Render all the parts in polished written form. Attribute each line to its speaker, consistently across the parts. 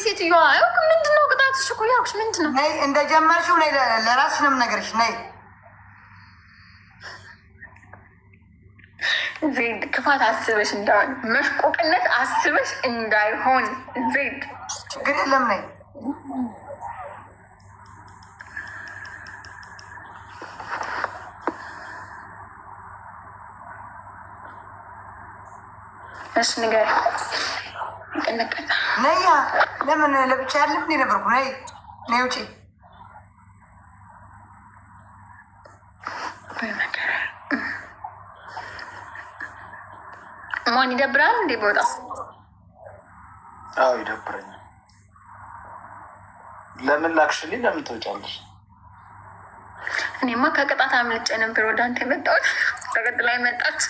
Speaker 1: ሴትዮዋ? ምንድነው ቅጣትሽ እኮ ያልኩሽ ምንድነው?
Speaker 2: ነይ እንደጀመርሽው ነይ፣ ለራስሽ ነው የምነግርሽ። ነይ
Speaker 1: ዜድ ክፋት አስበሽ እንዳይሆን፣ መሽቆቅነት አስበሽ እንዳይሆን ዜድ።
Speaker 2: ችግር የለም ነይ።
Speaker 1: እሺ ንገሪ። እንቀጣ
Speaker 2: ነያ። ለምን ለብቻ ያለም እንዴ ነበርኩ? ነይ ነይ ውጪ።
Speaker 1: ማን ይደብራል እንዴ ቦታ?
Speaker 3: አዎ ይደብረኛል። ለምን ላክሽልኝ? ለምን ትወጫለሽ?
Speaker 1: እኔማ ከቅጣት አምልጬ ነበር ወደ አንተ የመጣሁት። ተቀጥላ የመጣች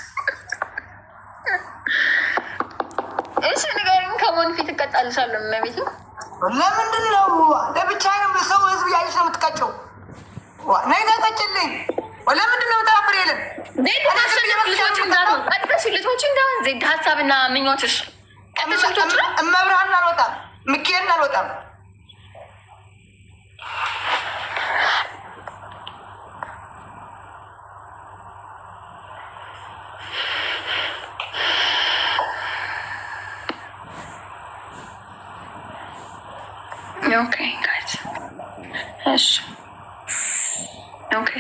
Speaker 1: እሺ ንገሪኝ። ከሞን ፊት እቀጣልሻለሁ። መቤት
Speaker 2: ለምንድን ነው ለብቻ ነው ሰው ህዝብ ያይሽ ነው የምትቀጨው? ነይ ተቀጭልኝ። ለምንድን ነው ታፍር የለም
Speaker 1: ዜድ ልጆች እንዳሁን ዜድ ሀሳብና ምኞትሽ ቀጥሽልቶች ነው።
Speaker 2: እመብርሃን አልወጣም፣ ሚካኤልን አልወጣም።
Speaker 1: ኦኬ ጋይስ እሺ ኦኬ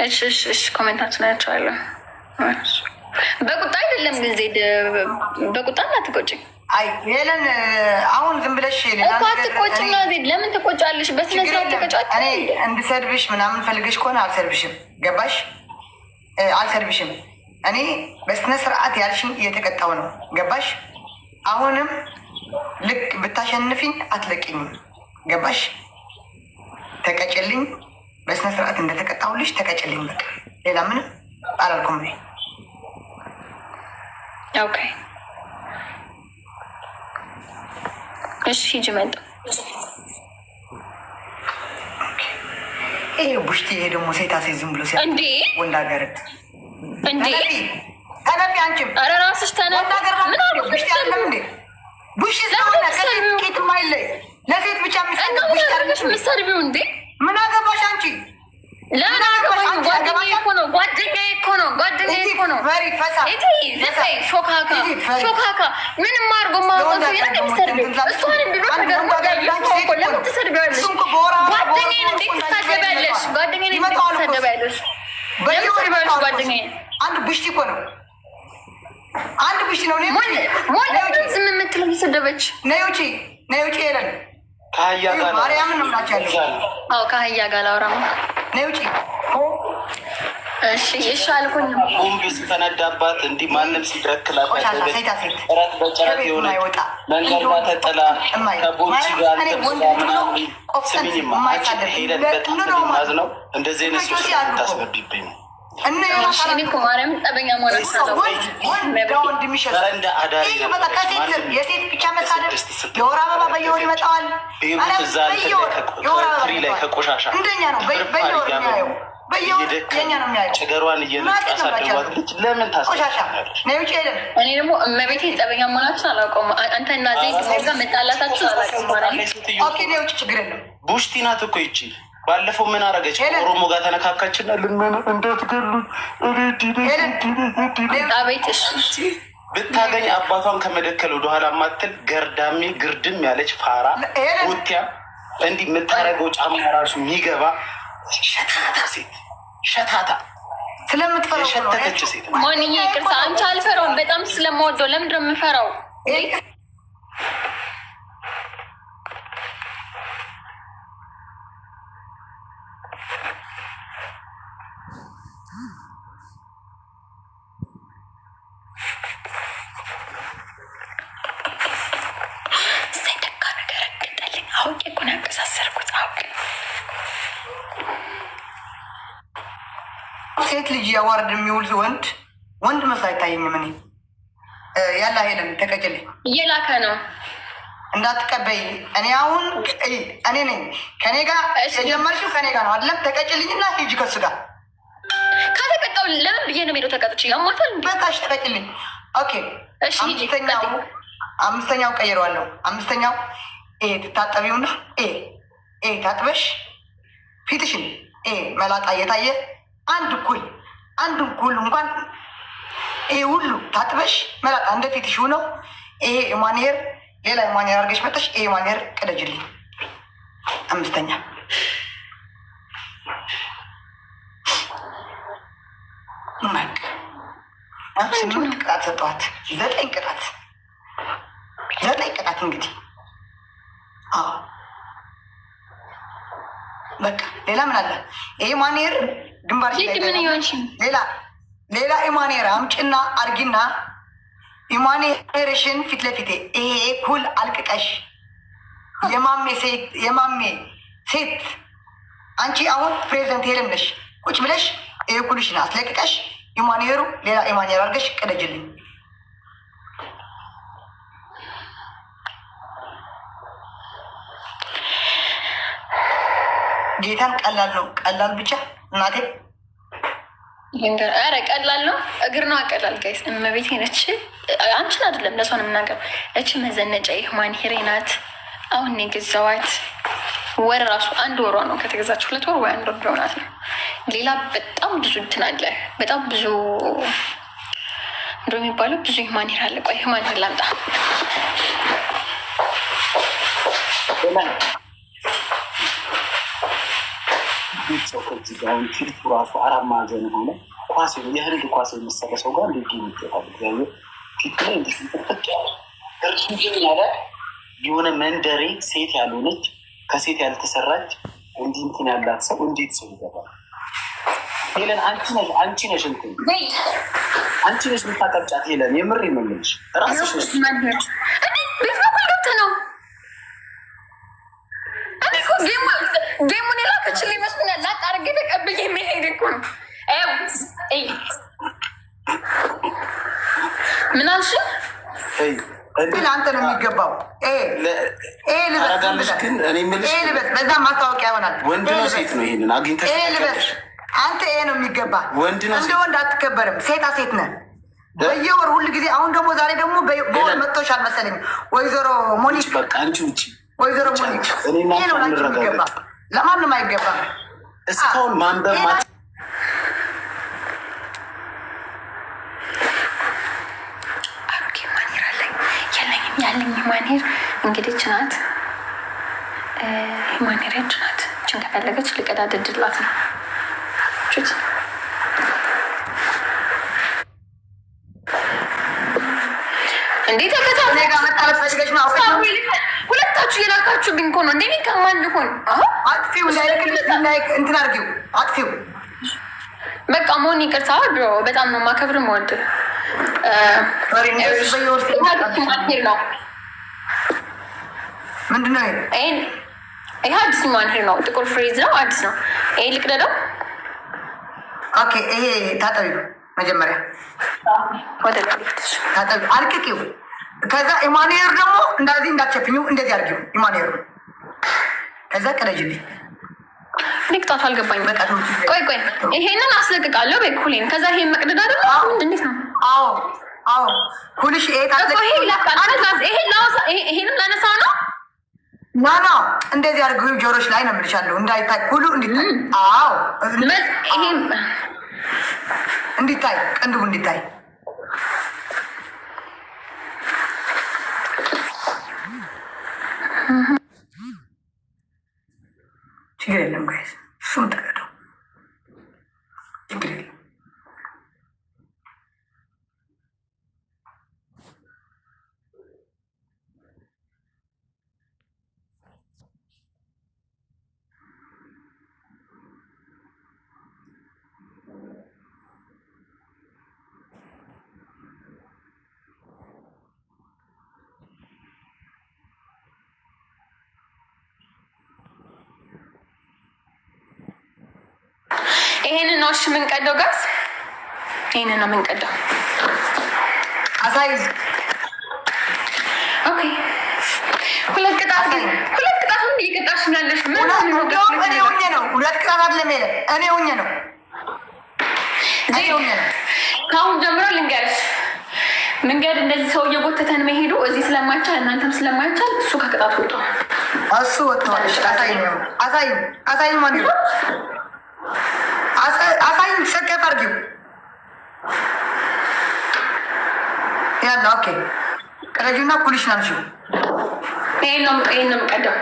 Speaker 1: እሺ ኮሜንታችን አያቸዋለሁ። በቁጣ አይደለም ግን ዜድ በቁጣ እንዳትቆጭኝ።
Speaker 2: አይ ሄለን አሁን ዝም ብለሽ
Speaker 1: እኮ አትቆጭና ዜድ ለምን ትቆጫለሽ? በስነ ስርዓት ተቆጫጭ።
Speaker 2: እኔ እንድሰድብሽ ምናምን ፈልገሽ ከሆነ አልሰርብሽም። ገባሽ? አልሰርብሽም። እኔ በስነ ስርዓት ያልሽኝ እየተቀጣው ነው። ገባሽ? አሁንም ልክ ብታሸንፊኝ አትለቅኝም። ገባሽ? ተቀጭልኝ። በስነ ስርዓት እንደተቀጣሁልሽ ተቀጭልኝ። በቃ ሌላ ምንም አላልኩም።
Speaker 1: ኦኬ እሺ ሂጂ መጣ።
Speaker 2: ይሄ ቡሽቲ ይሄ ደግሞ ሴታ ሴት ዝም ብሎ
Speaker 1: እንዴ
Speaker 2: ወንድ ሀገርት
Speaker 1: እንዴ
Speaker 2: ተነፊ። አንቺም
Speaker 1: ኧረ እራስሽ ተነፊ።
Speaker 2: ወንድ ሀገር ምን አሉ ቡሽቲ አይደለም እንዴ? ቡሽ ስለሆነ ከሴት ኬት ማይለይ ለሴት ብቻ የሚሰጥ ቡሽቲ አድርገሽ
Speaker 1: ምሰርቢው እንዴ?
Speaker 2: ምን አገባሽ አንቺ?
Speaker 1: ጓደኛዬ እኮ ነው። ሾካካ ምንም አድርጎ ማቆሱ የሚሰርቢው እሷንም ቢሆን ነገር ለምን ትሰድቢያለሽ? ጓደኛዬን እንዴት ትሳደቢያለሽ? ጓደኛዬን እንዴት ትሳደቢያለሽ? ጓደኛዬን
Speaker 2: አንድ ቡሽቲ እኮ ነው። አንድ ቡሽቲ ነው።
Speaker 1: ሞላ ዝም የምትለው ሰደበች።
Speaker 2: ነይ ውጪ ሄለን
Speaker 3: ከአህያ ጋር
Speaker 2: ማርያምን ነው የምላቸው።
Speaker 1: አዎ ከአህያ ጋር ላውራማ።
Speaker 2: ነይ ውጪ።
Speaker 1: እሺ አልኩኝ።
Speaker 3: ቦምብ ስተነዳባት እንዲህ ማንም ሲደክላት ረት በጨረት የሆነ መንገድ ጋር ተጥላ ከቦምቺ ጋር ስሚኝማ ሄደን በጣም ማዝ ነው። እንደዚህ አይነት ሶ ታስገቢብኝ ነው።
Speaker 1: ማርያም ጠበኛ
Speaker 3: እንደ አዳሪ
Speaker 2: የሴት ብቻ መሳደብ የወር አበባ በየወር ይመጣዋል።
Speaker 3: ትሪ ላይ ከቆሻሻ ጨገሯን እየነቃሳደባት ልጅ ለምን ታስቆሻሻለች?
Speaker 1: እኔ ደግሞ እመቤቴ ጠበኛ መሆናችን አላውቀውም። አንተ እና ዜድ ጋ መጣላታችን አላውቀውም።
Speaker 2: ችግር የለም።
Speaker 3: ቡሽቲ ናት እኮ ይቺ። ባለፈው ምን አረገች? ኦሮሞ ጋር ተነካካችና ልመና እንዳትገሉ ብታገኝ አባቷን ከመደከል ወደኋላ ማትል ገርዳሚ ግርድም ያለች ፋራ ውቲያ እንዲህ የምታረገው ጫማ ራሱ የሚገባ ሸታታ ሴት ሸታታ የሸተተች ሴት
Speaker 1: ማንዬ ቅርሳ አንቺ አልፈራውም። በጣም ስለምወደው ለምንድን ነው የምፈራው? አውቄ እኮ ነው ያንቀሳሰርኩት። አውቄ
Speaker 2: ሴት ልጅ ያዋርድ የሚውል ወንድ መስሎ አይታየኝም። እኔ ያላ ሄለን ተቀጭልኝ
Speaker 1: እየላከ ነው
Speaker 2: እንዳትቀበይ። እኔ አሁን እኔ ነኝ ከኔ ጋር የጀመርሽው ከኔ ጋር ነው አይደለም? ተቀጭልኝና ሂጂ ከሱ ጋር።
Speaker 1: ከተቀጣው ለምን ብዬ ነው የምሄደው? ተቀጥቼ ያማታል።
Speaker 2: በቃሽ ተቀጭልኝ። ኦኬ እሺ ሂጂ። አምስተኛው ቀይረዋለሁ። አምስተኛው ትታጠቢውና ታጥበሽ ፊትሽን መላጣ እየታየ አንድ እኩል እንኳን ሁሉ ታጥበሽ መላጣ እንደ ፊትሽ ነው። ማንሄር ሌላ ማንሄር አድርገሽ መጠሽ ማንሄር ቅደጅልኝ። አምስተኛ 8 ቅጣት ሰጠዋት። 9 ቅጣት እንግዲህ በቃ ሌላ ምን አለ? ማንሄር ግንባር ሌላ ኢማኔር አምጭና አርጊና ኢማኔርሽን ፊት ለፊቴ ኩል አልቅቀሽ የማሜ ሴት አንቺ አሁን ፕሬዚደንት ሄለን ነሽ። ቁጭ ብለሽ ኩልሽን አስለቅቀሽ ኢማኔሩ ሌላ ኢማኔር አርገሽ ቅደጅልኝ። ጌታን ቀላል ነው። ቀላል ብቻ እናቴ
Speaker 1: ኧረ ቀላል ነው። እግር ነው አቀላል። ጋይስ እመቤቴ ነች። አንቺን አይደለም ለሰው ነው የምናገር። እች መዘነጫ ማንሄሬ ናት። አሁን የገዛዋት ወር ራሱ 1 ወሯ ነው ከተገዛች 2 ወር ወይ 1 ወር ቢሆናት ነው። ሌላ በጣም ብዙ እንትን አለ። በጣም ብዙ እንደሚባለው ብዙ ማንሄር አለ። ቆይ ማንሄር ላምጣ።
Speaker 3: ሰው ከዚህ ጋር ፊልቱ ራሱ 4 ማዕዘን ሆነ ኳስ የህንድ ኳስ የመሰለ ሰው ጋር እንዴት ይመጣል? እግዚአብሔር ፊት ላይ እንዴት ይፈጠቅ እርሱን ያለ የሆነ መንደሬ ሴት ያልሆነች ከሴት ያልተሰራች እንትን ያላት ሰው እንዴት ሰው ይገባል? ሄለን አንቺ ነሽ እንትን አንቺ ነሽ የምታቀብጫት ሄለን። የምሬን ነው የምልሽ። ራስሽ ነሽ
Speaker 1: ቤት በኩል ገብተህ ነው ጌሙን የላከችልኝ ይመስለኛል። ላጥ አድርጌ ተቀብዬ የሚሄድ እኮ ነው። ምን አልሽ?
Speaker 2: አንተ ነው የሚገባው። ልበስ፣ በዛ ማስታወቂያ ይሆናል።
Speaker 3: ወንድ ነው ሴት ነው? ይሄንን አግኝተሽ
Speaker 2: ልበስ። አንተ ነው የሚገባ።
Speaker 3: ወንድ ነው
Speaker 2: እንደ ወንድ አትከበርም። ሴታ ሴት ነህ በየወር ሁሉ ጊዜ። አሁን ደግሞ ዛሬ ደግሞ በወር መጥቶሻል መሰለኝ ወይዘሮ ሞኒክ።
Speaker 3: በቃ አንቺ ውጪ
Speaker 2: ወይዘሮ ሞኒክ። ይሄ ነው ላንቺ የሚገባ፣ ለማንም አይገባም።
Speaker 3: እስካሁን ማንበብ
Speaker 1: ያለኝ ማንሄር እንግዲህ ችናት ማንሄር ችናት ችን ከፈለገች ልቀዳደድላት ነው። እንዴት ሁለታችሁ የላካችሁብኝ እኮ ነው። እንዴ ከማን ልሆን?
Speaker 2: አጥፊው እንትን አድርጊው፣ አጥፊው
Speaker 1: በቃ መሆን ይቅርታ ብሮ። በጣም ነው ማከብር መወድ ነው።
Speaker 2: ምንድነው
Speaker 1: ይሄ? አዲስ ማንሄር ነው። ጥቁር ፍሬዝ ነው። አዲስ ነው። ይሄ ልቅደደው።
Speaker 2: ኦኬ ይሄ ታጠቢው መጀመሪያ
Speaker 1: ወደ
Speaker 2: ታጠቢው፣ አልቅቂው። ከዛ ኢማኑኤል ደግሞ እንደዚህ እንዳትሸፍኙ፣ እንደዚህ አድርጊው ኢማኑኤል። ከዛ ቀለጅልኝ።
Speaker 1: ንቅጣቱ አልገባኝም። ቆይ ይሄንን አስለቅቃለሁ በኩሌን። ከዛ ይሄን መቅደድ አይደል? እንዴት ነው?
Speaker 2: አዎ ኩልሽ
Speaker 1: ይሄንን ላነሳው ነው።
Speaker 2: ናና እንደዚህ አድርጊው። ጆሮች ላይ ነው የምልሻለሁ፣ እንዳይታይ ኩሉ እንዲታይ። አዎ
Speaker 1: ይሄን
Speaker 2: እንዲታይ፣ ቅንድቡ እንዲታይ። ችግር የለም ጋይስ፣ እሱም ተቀደው ችግር የለም።
Speaker 1: ይሄንን ነው እሺ የምንቀደው ጋዝ፣ ይሄንን ነው የምንቀደው።
Speaker 2: አሳይዝ
Speaker 1: ኦኬ። ሁለት ቅጣት ምን እየቀጣሽ ያለሽ?
Speaker 2: እኔ ሆኜ ነው። ሁለት ቅጣት አይደለም የለ፣ እኔ ሆኜ ነው።
Speaker 1: ከአሁን ጀምሮ ልንገርሽ፣ መንገድ እንደዚህ ሰው እየጎተተን መሄዱ እዚህ ስለማይቻል እናንተም ስለማይቻል እሱ ከቅጣት ወጥቶ
Speaker 2: እሱ ወጥቷል። አሳይ ማን ነው? አሳይ ሰከፍ አድርጊው ያለ ኦኬ። ቀረጁና ፖሊስ ናቸው።
Speaker 1: ይሄን ነው የምቀደው።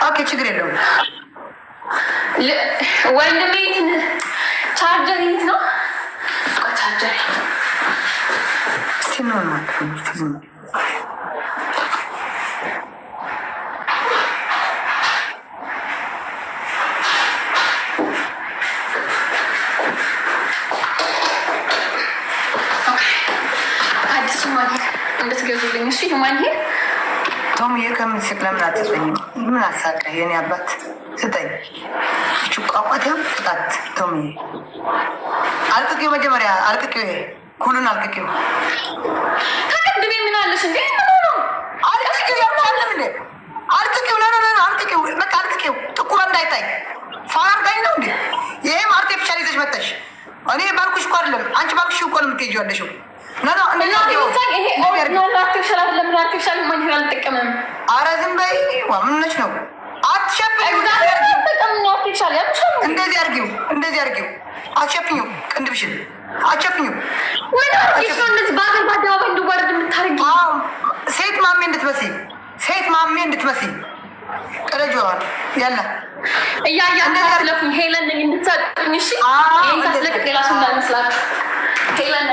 Speaker 2: ኦኬ ችግር የለውም።
Speaker 1: ወንድሜ ቻርጀር ይት ነው ቻርጀር
Speaker 2: ሲኖር ነው
Speaker 1: አዲስ ማን እንድትገዙልኝ እሺ። ማን ይሄ
Speaker 2: ቶም የከምስክ ለምን አትሰጠኝም? ምን አሳቀህ የኔ አባት ስጠኝ። እቹ ቋቋቴው ጣት ቶም አልቅቂው መጀመሪያ አልቅቂው ኩሉን አልቅቂው
Speaker 1: ከቅድሜ ምን አለሽ እንዴ?
Speaker 2: አልቅቂው ያማለም እንዴ? አልቅቂው አልቅቂው በቃ አልቅቂው ጥቁር እንዳይታይ ፋራምታኝ ነው እንዴ? ይሄም አርቲፊሻል ይዘሽ መጣሽ። እኔ ባልኩሽ እኮ አይደለም አንቺ ባልኩሽ እኮ ነው የምትሄጂው ያለሽው። ኧረ ዝም በይ። ምን ነች ነው? አትሸፍኝው። እንደዚህ አድርጊው። አትሸፍኝው። ቅንድብሽን አትሸፍኝው። ሴት ማሜ እንድትመስይ ቅረጅዋል ያለ
Speaker 1: እያያለፉኝ ሄለን እንድትሰጡኝ እሺ። ይሄን ሳስለቅቅ ሌላ ሰው እንዳይመስላችሁ ሄለን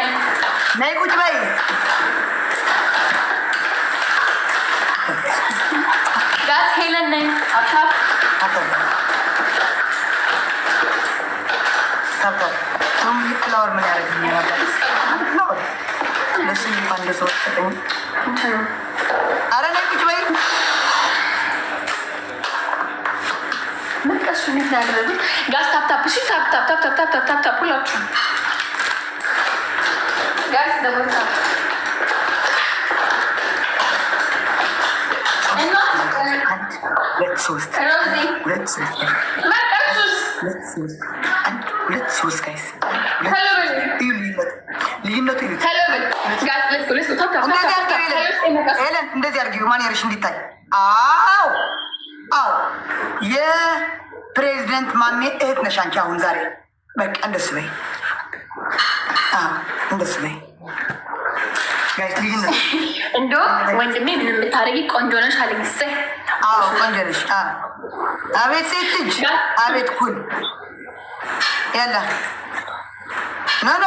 Speaker 2: ነይ ቁጭ በይ።
Speaker 1: ጋስ ሄለን ነኝ። አታፍ
Speaker 2: ቶም ፍላወር ምን ያደርግልኛል? ፍላወር ለሱ አንድ ሰው ተጠኝ። ኧረ ነይ ቁጭ በይ።
Speaker 1: መቀሱ እንዴት ያደረጉ ጋስ ታፕታፕ እሺ። ታፕታፕ ሁላችሁ ጋስ ደቦታ
Speaker 2: ሁለት ሶስት ጋይስ ልዩነቱ እንደዚህ አድርጊው ማንሄርሽ እንዲታይ። አዎ የፕሬዚደንት ማሜ እህት ነሽ አንቺ አሁን ዛሬ በቃ እንደሱ በይ። እንደሱ በይ ጋይስ። ልዩነቱ
Speaker 1: እንደውም ወንድሜ ምን የምታደርጊ ቆንጆ ነሽ አለኝ። እሰይ
Speaker 2: ቆንጆ ነሽ። አቤት ሴት ልጅ አቤት ኩል ያላ ኖ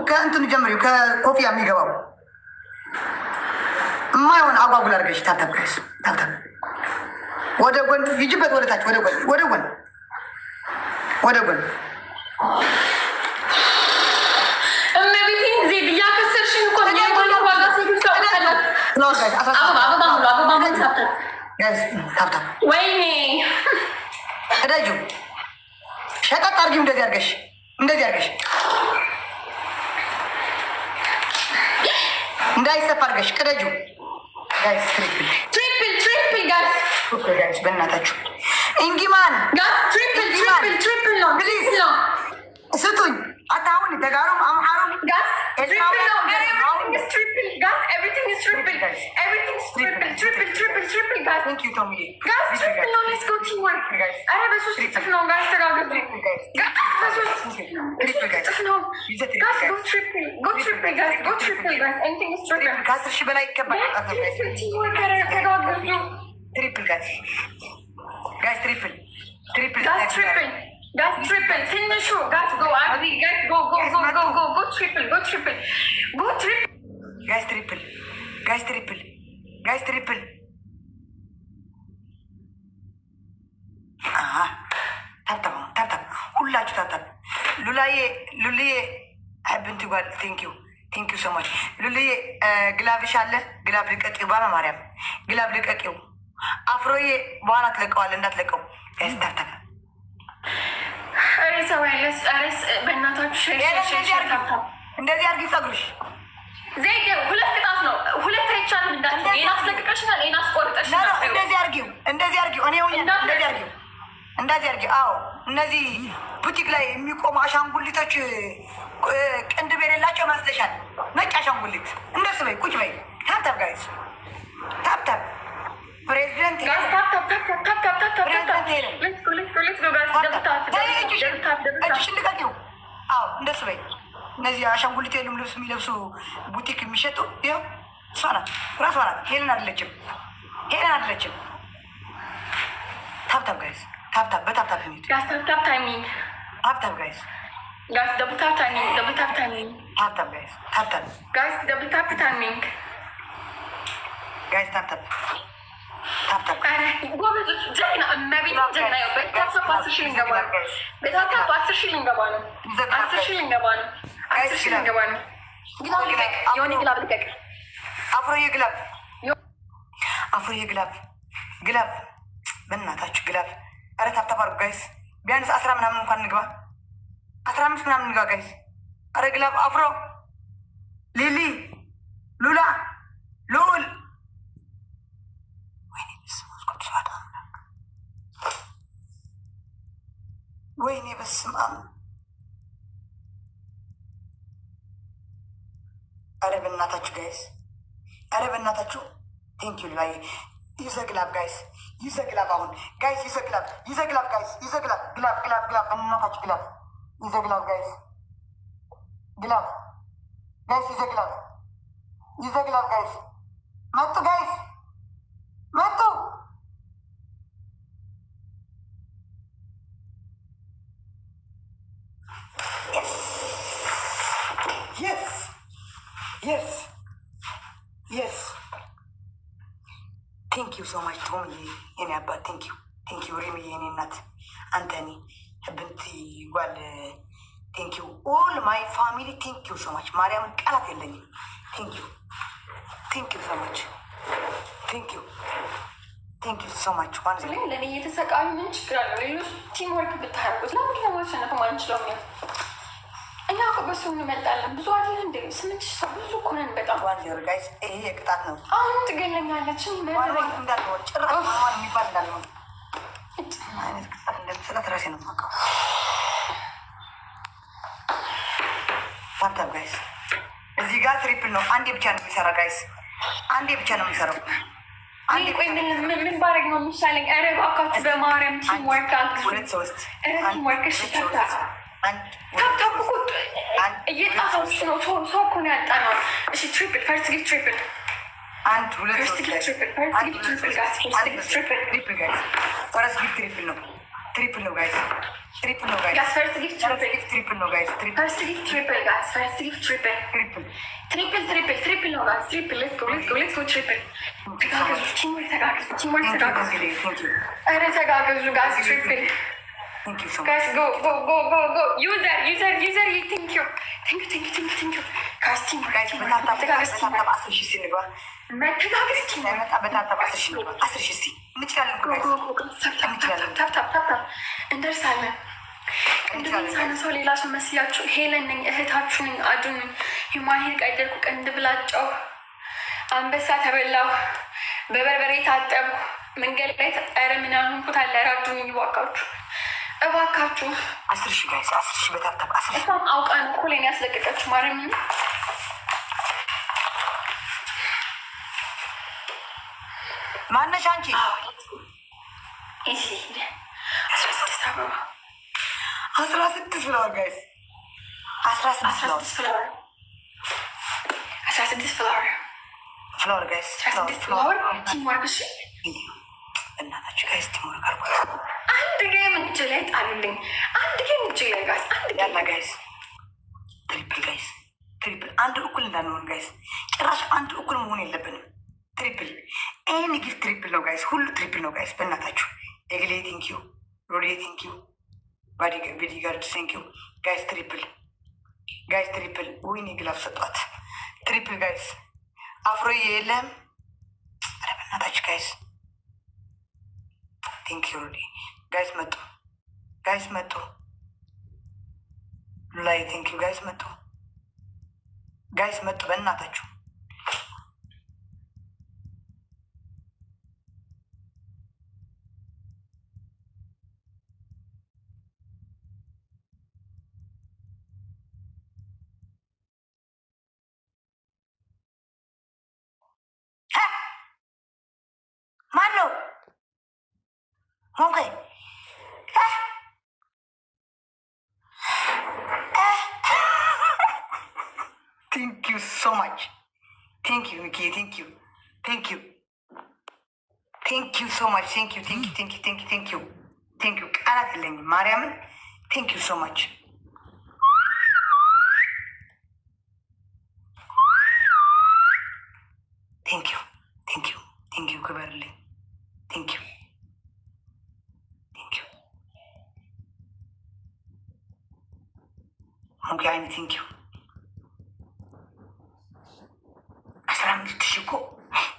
Speaker 2: ከእንትኑ ጀምሪው ከኮፊያ የሚገባው የማይሆን አጓጉል አድርገሽ ታብታብ ጋይስ ታብታብ ወደ ጎን ይጅበት ወደ ታች ወደ ጎን
Speaker 1: እመቤቴን ዜድ እያከሰርሽኝ እኮ
Speaker 2: ታብታብ
Speaker 1: ወይኔ
Speaker 2: እደጁ ሸጠጥ አድርጊው እንደዚህ አድርገሽ እንዳይሰፋ አድርገሽ ቅደጁ ጋይስ።
Speaker 1: ትሪፕል
Speaker 2: ጋይስ በእናታችሁ እንጊማን ትሪፕል ነው ፕሊዝ ስጡኝ። አታውን ተጋሩም አምሐሩም ጋስ everything is triple guys. Thank you Tommy guys. Triple no, let's go teamwork guys. अरे बस उस तरफ no guys तगागर guys. Triple guys. No guys go triple guys. Anything is triple guys. እሺ በላይ ይከባል teamwork ተጋगर triple guys triple guys triple finish guys go Agri guys go triple guys triple ታብታብ ሁላችሁ ታብታብ። ሉልዬ ሀብንቱ ጋር ቴንኪዩ ሶ ማች ሉልዬ። ግላብሽ አለ ግላብ ልቀቂው፣ በማርያም ግላብ ልቀቂው። አፍሮዬ በኋላ ትለቀዋል እንዳትለቀው። ታብታብ
Speaker 1: በእናታችሁ
Speaker 2: እንደዚህ አድርጊ። ጸጉርሽ
Speaker 1: ዜድ ሁለት ቅጣት ነው። ሁለት አይቻልም። እንዳትዪ አስለቅቀሽናል፣ አስቆርጠሽናል።
Speaker 2: እንደዚህ አድርጊው። እኔ እንደዚህ አድርጊው።
Speaker 4: እንደዚህ አድርጊ። አዎ እነዚህ ቡቲክ ላይ የሚቆሙ አሻንጉሊቶች ቅንድብ የሌላቸው መስለሻል። ነጭ አሻንጉሊት እንደሱ በይ። ቁጭ በይ። ታብታብ ጋይስ ታብታብ ፕሬዚደንት እጅሽን ልቀቂው። አዎ እንደሱ በይ። እነዚህ አሻንጉሊት የሉም ልብስ የሚለብሱ ቡቲክ የሚሸጡ ይኸው እሷ ናት፣ ራሷ ናት። ሄለን አይደለችም፣ ሄለን አይደለችም። ታብታብ ጋይስ ታብታብ በታብታብ ሚት ታብታብ ጋይስ
Speaker 2: Guys, double tap timing.
Speaker 4: ታብታብ ጋይስ ታብታብ
Speaker 2: Guys, double tap timing.
Speaker 4: ጋይስ ታብታብ ታብታብ
Speaker 2: ጎበዞች ጀግና እመቤት ጀግና ነው። በታብታብ 10 ሺህ ልንገባ ነው። በታብታብ 10 ሺህ ልንገባ ነው። 10 ሺህ ልንገባ ነው። 10 ሺህ ልንገባ ነው። ግላብ ልቀቅ፣ ዮኒ ግላብ ልቀቅ።
Speaker 4: አፍሮዬ ግላብ፣ አፍሮዬ ግላብ፣ ግላብ በእናታችሁ ግላብ። ኧረ ታብታብ አድርጉ ጋይስ። ቢያንስ 10 ምናምን እንኳን እንግባ፣ 15 ምናምን እንግባ ጋይስ። ኧረ ግላብ አፍሮ፣ ሊሊ፣ ሉላ፣ ልዑል ወይኔ በስመ አብ። ኧረ በእናታችሁ ጋይስ፣ ኧረ በእናታችሁ ቴንኪዩ ላይ ይዘግላብ ጋይስ፣ ይዘግላብ አሁን ጋይስ፣ ይዘግላብ፣ ይዘግላብ ጋይስ፣ ይዘግላብ፣ ግላብ፣ ግላብ፣ ግላብ በእናታችሁ ግላብ፣ ይዘግላብ ጋይስ፣ ግላብ ጋይስ፣ ይዘግላብ፣ ይዘግላብ ጋይስ። መጡ ጋይስ፣ መጡ። Yes, yes, yes. Thank you so much, Tommy. Any abba, thank you, Remy. Any nut, Anthony, Binti, well, thank you, all my family. Thank you so much, Mariam. Thank you so much. Thank you so much. One second.
Speaker 2: ለኔ የተሰቃዩ ምን ችግር አለው? ሌሎች ቲም ወርክ ብታደርጉት ለምን ነው ማሸነፍ ማንችለው? እኛ እኮ በሱ እንመጣለን። ብዙ አይደል እንዴ? 8 ሰው ብዙ እኮ ነን። በጣም
Speaker 4: ዋንጀር ጋይስ፣ ይሄ የቅጣት ነው።
Speaker 2: አሁን ትገለኛለች።
Speaker 4: ዋን እንዳልሆነ ጭራሽ ዋን የሚባል እንዳልሆነ አይነት ቅጣት እንደምትሰጣት ራሴ ነው የማውቀው። ታብታብ ጋይስ፣ እዚህ ጋር ትሪፕል ነው። አንዴ ብቻ ነው የሚሰራ ጋይስ፣ አንዴ ብቻ ነው የሚሰራው።
Speaker 2: አንዴ ቆይ ምን ባረግ ነው የሚሻለኝ? ኧረ እባካችሁ በማርያም ቲም ወርክ አልኩ።
Speaker 4: 2 3
Speaker 2: ቲም ወርክ እሺ። ታብታብ እኮ እየጣፈው ነው። ሰው እኮ ነው ያጣነው። እሺ ትሪፕል ፈርስት ጊፍት ትሪፕል
Speaker 4: 1 2
Speaker 2: ፈርስት ጊፍት ትሪፕል ፈርስት ጊፍት ትሪፕል ጋይስ
Speaker 4: ትሪፕል ጋይስ ፈርስት ጊፍት ትሪፕል ነው። ትሪፕል ነው ጋይስ፣ ትሪፕል ነው ጋይስ።
Speaker 2: ፈርስት ጊፍት
Speaker 4: ትሪፕል ነው ጋይስ።
Speaker 2: ፈርስት ጊፍት ትሪፕል ጋይስ ፈርስት ጊፍት ትሪፕል ትሪፕል ነው ጋይስ። ትሪፕል ሌትስ ጎ ትሪፕል። ተጋገዙ ቲም ወርክ ተጋገዙ። ኧረ ተጋገዙ ጋይስ ትሪፕል guys go user thank you guys team guys
Speaker 4: በታብታብ 10 ሺህ ሲንግባ
Speaker 2: መተጋገዝ ቲም
Speaker 4: በታብታብ 10 ሺህ ነው። 10 ሺህ እስኪ እንችላለን እኮ ጋይስ፣
Speaker 2: ታብታብ እንደርሳለን። እንደምሳነ ሰው ሌላ ሰው መስያችሁ ሄለን ነኝ፣ እህታችሁ ነኝ። አዱን ሂማሄድ ቀደልኩ፣ ቀንድ ብላጫው፣ አንበሳ ተበላው፣ በበርበሬ ታጠብኩ፣ መንገድ ላይ ተጠረ ምናምን ኩታለ ራዱን ይዋቃችሁ እባካችሁ
Speaker 4: 10 ሺህ ጋይስ፣ 10 ሺህ በታብታብ 10 ሺህ
Speaker 2: በጣም አውቃን እኮ ሌን ያስለቀቀችው ማርያም።
Speaker 4: ማነሽ አንቺ?
Speaker 2: እሺ 16 አበባ
Speaker 4: 16 ፍላወር ጋይስ፣ 16 ፍላወር ጋይስ፣
Speaker 2: 16 ፍላወር ቲም ወርክ። እሺ
Speaker 4: እናታችሁ ጋይስ ቲም ወርክ አርጓት።
Speaker 2: አንድ ጌም እጅ ላይ ጣሉልኝ። አንድ ጌም እጅ ላይ ጋይስ፣ አንድ
Speaker 4: ያላ ጋይስ፣ ትሪፕል ጋይስ፣ ትሪፕል አንድ እኩል እንዳንሆን ጋይስ፣ ጭራሽ አንድ እኩል መሆን የለብንም። ትሪፕል ኤኒ ጊፍት ትሪፕል ነው ጋይስ፣ ሁሉ ትሪፕል ነው ጋይስ። በእናታችሁ ኤግሌ ቴንኪዩ፣ ሮዴ ቴንኪዩ፣ ቢዲጋርድ ቴንኪዩ ጋይስ። ትሪፕል ጋይስ፣ ትሪፕል ዊኒ ግላፍ ሰጧት። ትሪፕል ጋይስ፣ አፍሮዬ የለህም። ኧረ በእናታችሁ ጋይስ ቴንኪዩ ሮዴ ጋይስ መጡ፣ ጋይስ መጡ። ላይ ቴንኪዩ ጋይስ መጡ፣ ጋይስ መጡ። በእናታችሁ ሆንከይ Thank you so much. Thank you, Nikki. Thank you. Thank you. Thank you so much. Thank you. Thank you. Thank you. Thank you. Thank you. Thank you. Mariam, thank you so much. Thank you. Thank you. Thank you, Kuberli. Thank you. Thank you. Okay, thank you. Tishiko,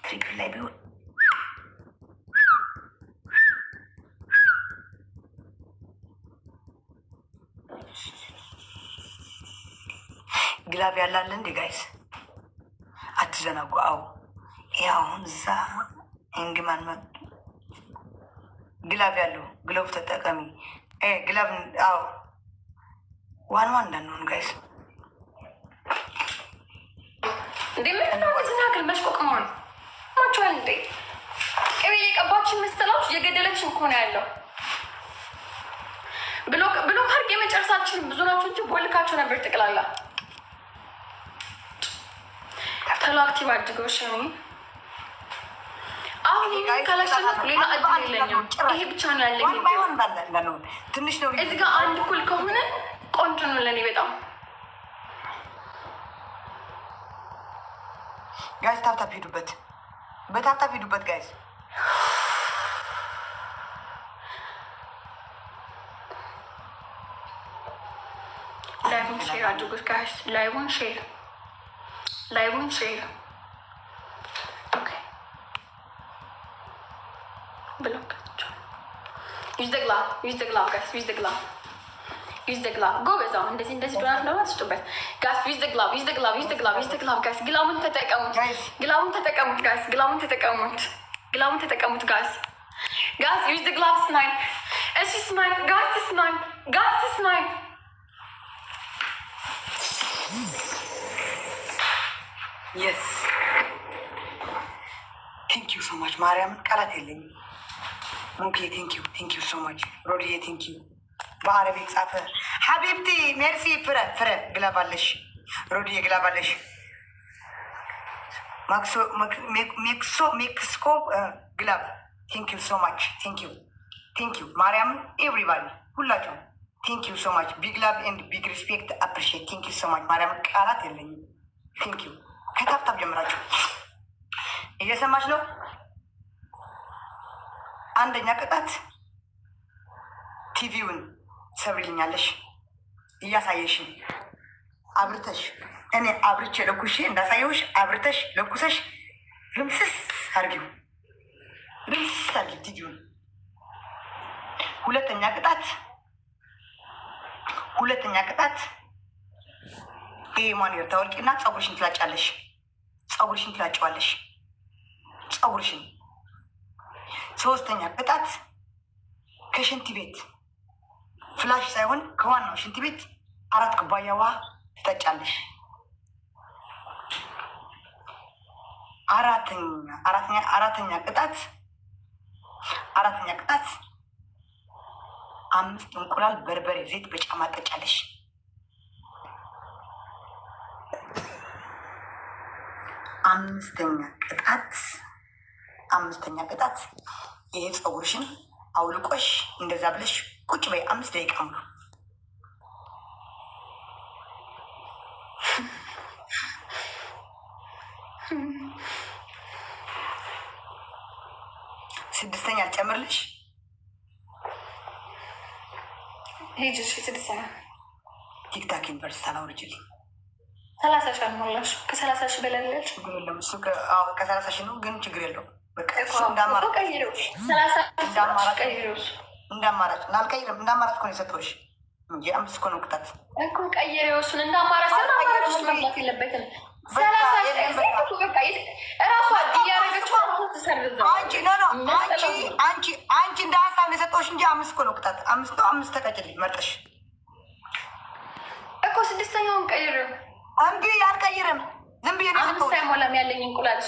Speaker 4: triple label. ግላብ ያላለ እንዴ ጋይስ አትዘናጉ። አዎ ያው እዛ እንግማን መጡ። ግላብ ያለው ግሎቭ ተጠቀሚ። ግላብ አዎ ዋን እንዳንሆን ጋይስ
Speaker 2: እንዴ ምንድነው ዝናግል መሽቆቅ መሆን ማቸዋል እንዴ ቅቤ የቀባችን መስተላዎች እየገደለችን እኮ ነው ያለው። ብሎ ካርቅ የመጨረሳችን ብዙ ናቸው እንጂ ቦልካቸው ነበር ጠቅላላ ተሎ አክቲቭ አድርገው ሸሚ። አሁን ካላሸነፍኩ ሌላ እድል የለኝም። ይሄ ብቻ ነው ያለኝ።
Speaker 4: ትንሽ ነው
Speaker 2: እዚህ ጋር አንድ ኩል ከሆነ ቆንጆ ነው ለእኔ በጣም።
Speaker 4: ጋይስ ታፕታፕ ሂዱበት፣ በታፕታፕ ሂዱበት ጋይስ።
Speaker 2: ላይቭን ሼር አድርጉት ጋይስ። ላይቭን ሼር ኦኬ። ብሎክ ዩዝ ደ ግላቭ ጋይስ። ዩዝ ደ ግላቭ ጎበዝ። አሁን እንደዚህ ዶናት ነው አትስጡበት ጋይስ። ዩዝ ደ ግላቭ ጋይስ። ግላቡን ተጠቀሙት ጋይስ። ግላቡን ተጠቀሙት ጋይስ። ዩዝ ደ ግላቭ ስናይፕ። እሺ ስናይፕ ጋይስ። ስናይፕ
Speaker 4: Yes. Thank you so much, Mariam. ቃላት የለኝም። Okay, thank you so much. ሮዲዬ thank you. በአረቢክ ጻፈ። ሀቢብቲ ሜርሲ ፍረ ግላባለሽ። ሮዲዬ ግላባለሽ። ሜክሲኮ ግላብ thank you so much. Thank you. ማርያም everybody ሁላችሁ thank you so much. Big love and big respect appreciate. Thank you so much. ማርያም ቃላት የለኝም። Thank you. ከታፕታፕ ጀምራችሁ እየሰማች ነው። አንደኛ ቅጣት ቲቪውን ሰብሪልኛለሽ እያሳየሽን አብርተሽ እኔ አብርቼ ለኩሼ እንዳሳየውሽ አብርተሽ ለኩሰሽ ልምስስ አርጊው ቲቪውን። ሁለተኛ ቅጣት ይሄ ማንየር ታወልቂና ፀጉርሽን ትላጫለሽ። ፀጉርሽን። ሶስተኛ ቅጣት ከሽንት ቤት ፍላሽ ሳይሆን ከዋናው ሽንት ቤት 4 ኩባያ ውሃ ትጠጫለሽ። አራተኛ ቅጣት 5 እንቁላል በርበሬ ዘይት በጫማ ትጠጫለሽ። አምስተኛ ቅጣት ይሄ ፀጉርሽን አውልቆሽ እንደዛ ብለሽ ቁጭ በይ 5 ደቂቃ ሙሉ። ስድስተኛ አልጨምርልሽ።
Speaker 2: ሄጅሽ 6
Speaker 4: ቲክታክ ዩኒቨርሲቲ አላውርጅልኝ
Speaker 2: 30 ሺህ አልሞላሽ። ከ30 ሺህ በላይ ያለች
Speaker 4: ችግር የለም። እሱ ከ30 ሺህ ነው ግን ችግር የለው። በቃ እንዳማራጭ አልቀይርም። እንዳማራጭ እኮ ነው የሰጠሁሽ እንጂ 5 እኮ ነው ቅጣት
Speaker 2: እኮ ቀይሬው። እሱን እንዳማራጭ አማራጭ ውስጥ መግባት የለበትም። 30 ሺህ በቃ እራሷ እያደረገችው ተሰርዘው
Speaker 4: አንቺ እንደ ሀሳብ ነው የሰጠሁሽ እንጂ 5 እኮ ነው ቅጣት። 5 ተቀጭልኝ መርጠሽ
Speaker 2: እኮ 6ኛውን ቀይሬው።
Speaker 4: እምቢ አልቀይርም። ዝም ብዬ
Speaker 1: አምስት ሳይሞላም ያለኝ እንቁላል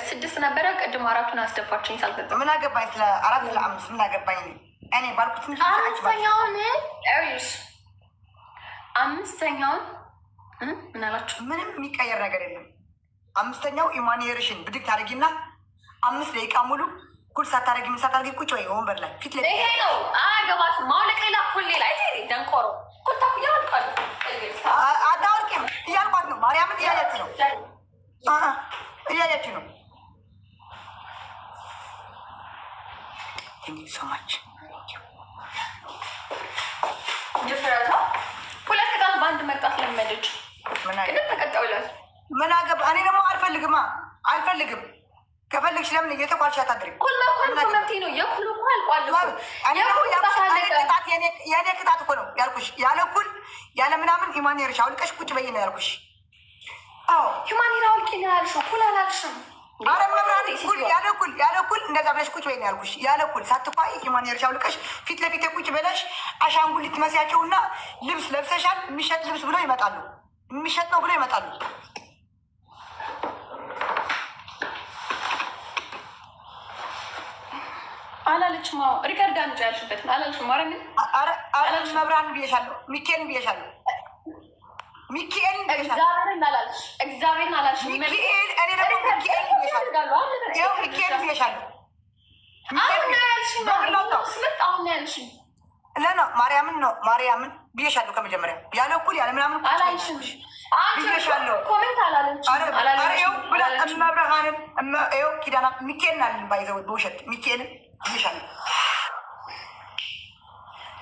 Speaker 1: 6 ነበረ። ቅድም 4ቱን አስደፋችኝ ሳልጠጣ።
Speaker 4: ምን አገባኝ ስለ 4 ስለ 5 ምን አገባኝ? እኔ ባልኩት አምስተኛውን ምን አላችሁ? ምንም የሚቀየር ነገር የለም። 5ኛው ኢማኒየርሽን ብድግ ታደርጊና 5 ደቂቃ ሙሉ ኩል ሳታደርጊ ምን ሳታደርጊ ቁጭ ወይ ወንበር ላይ ፊት ላይ
Speaker 1: ይሄ ነው አገባሽ ማውለቅ ሌላ ኩል ሌላ ደንቆሮ ኩልታፍ እያወልቃሉ
Speaker 4: አታወልቂም እያልኳት ነው። ማርያምን እያያች ነው እያያች ነው። ቴንክ ዩ ሶ ማች።
Speaker 1: ሁለት ቅጣት በአንድ መቅጣት ለመደች። ግን ተቀጣውላት
Speaker 4: ምን አገባ? እኔ ደግሞ አልፈልግም። ከፈለግሽ ለምን እየተቋልሽ አታድርም?
Speaker 1: ኩል መብቴ ነው። የኩል እኮ አልቋል።
Speaker 4: የእኔ ቅጣት እኮ ነው ያልኩሽ። ያለ ኩል ያለ ምናምን ኢማኔርሽ አውልቀሽ ቁጭ በይ ነው ያልኩሽ። አዎ
Speaker 1: ኢማኔር አውልቂ ነው ያልሽው። ኩል አላልሽም።
Speaker 4: አረ መብራት ያለ ኩል እንደዛ ብለሽ ቁጭ በይ ነው ያልኩሽ። ያለ ኩል ሳትኳይ ኢማኔርሽ አውልቀሽ ፊት ለፊት ቁጭ ብለሽ አሻንጉሊት ትመስያቸውና ልብስ ለብሰሻል የሚሸጥ ልብስ ብሎ ይመጣሉ። የሚሸጥ ነው ብሎ ይመጣሉ።
Speaker 1: አላለችም። ሪከርድ አንጫ ያልሽበት ነው አላለችም። ማረምን
Speaker 4: መብራን ብዬሻለሁ። ሚካኤልን ብዬሻለሁ።
Speaker 1: እግዚአብሔርን አላለች። እግዚአብሔርን አላለች።
Speaker 4: ሚካኤል እኔ ደግሞ ሚካኤልን ብዬሻለሁ። ሚካኤልን ብዬሻለሁ።
Speaker 1: አሁን ያልሽኝ
Speaker 4: ለና ማርያምን ነው ማርያምን ብዬሻለሁ። ከመጀመሪያ ያለ እኩል ያለ ምናምን
Speaker 1: አላልሽም
Speaker 4: ብዬሻለሁ።
Speaker 1: ኮሜንት አላለች።
Speaker 4: መብርሃንን ው ኪዳና ሚካኤልን አለን ባይዘው በውሸት ሚካኤልን ብዬሻለሁ።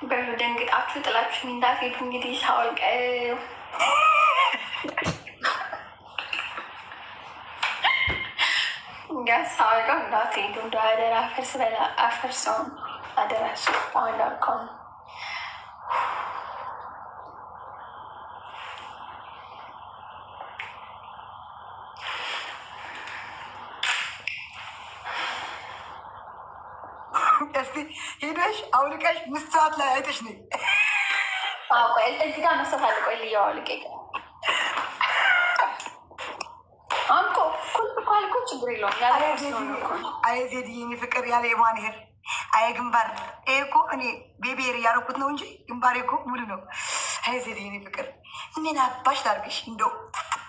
Speaker 1: በደንግጣችሁ ጥላችሁ እንዳትሄዱ እንግዲህ ሳወልቀ ሳወልቀው እንዳትሄዱ እንደ አደራ አፈርስ በላ አፈርሰውን አደራሽ አሁን
Speaker 4: እስቲ ሄደሽ አውልቀሽ ምስተዋት ላይ አይተሽ ነኝ።
Speaker 1: እዚህ ጋር መስጠት አለ። ቆይ ልየው አውልቄ አንኮ ኩል እኮ አልኩ ችግር የለውም።
Speaker 4: አይ ዜድ የኔ ፍቅር ያለ የማንሄር አይ ግንባር ይሄ እኮ እኔ ቤቤር እያደረኩት ነው እንጂ ግንባሬ እኮ ሙሉ ነው። አይ ዜድ የኔ ፍቅር ምን አባሽ ላርግሽ? እንደው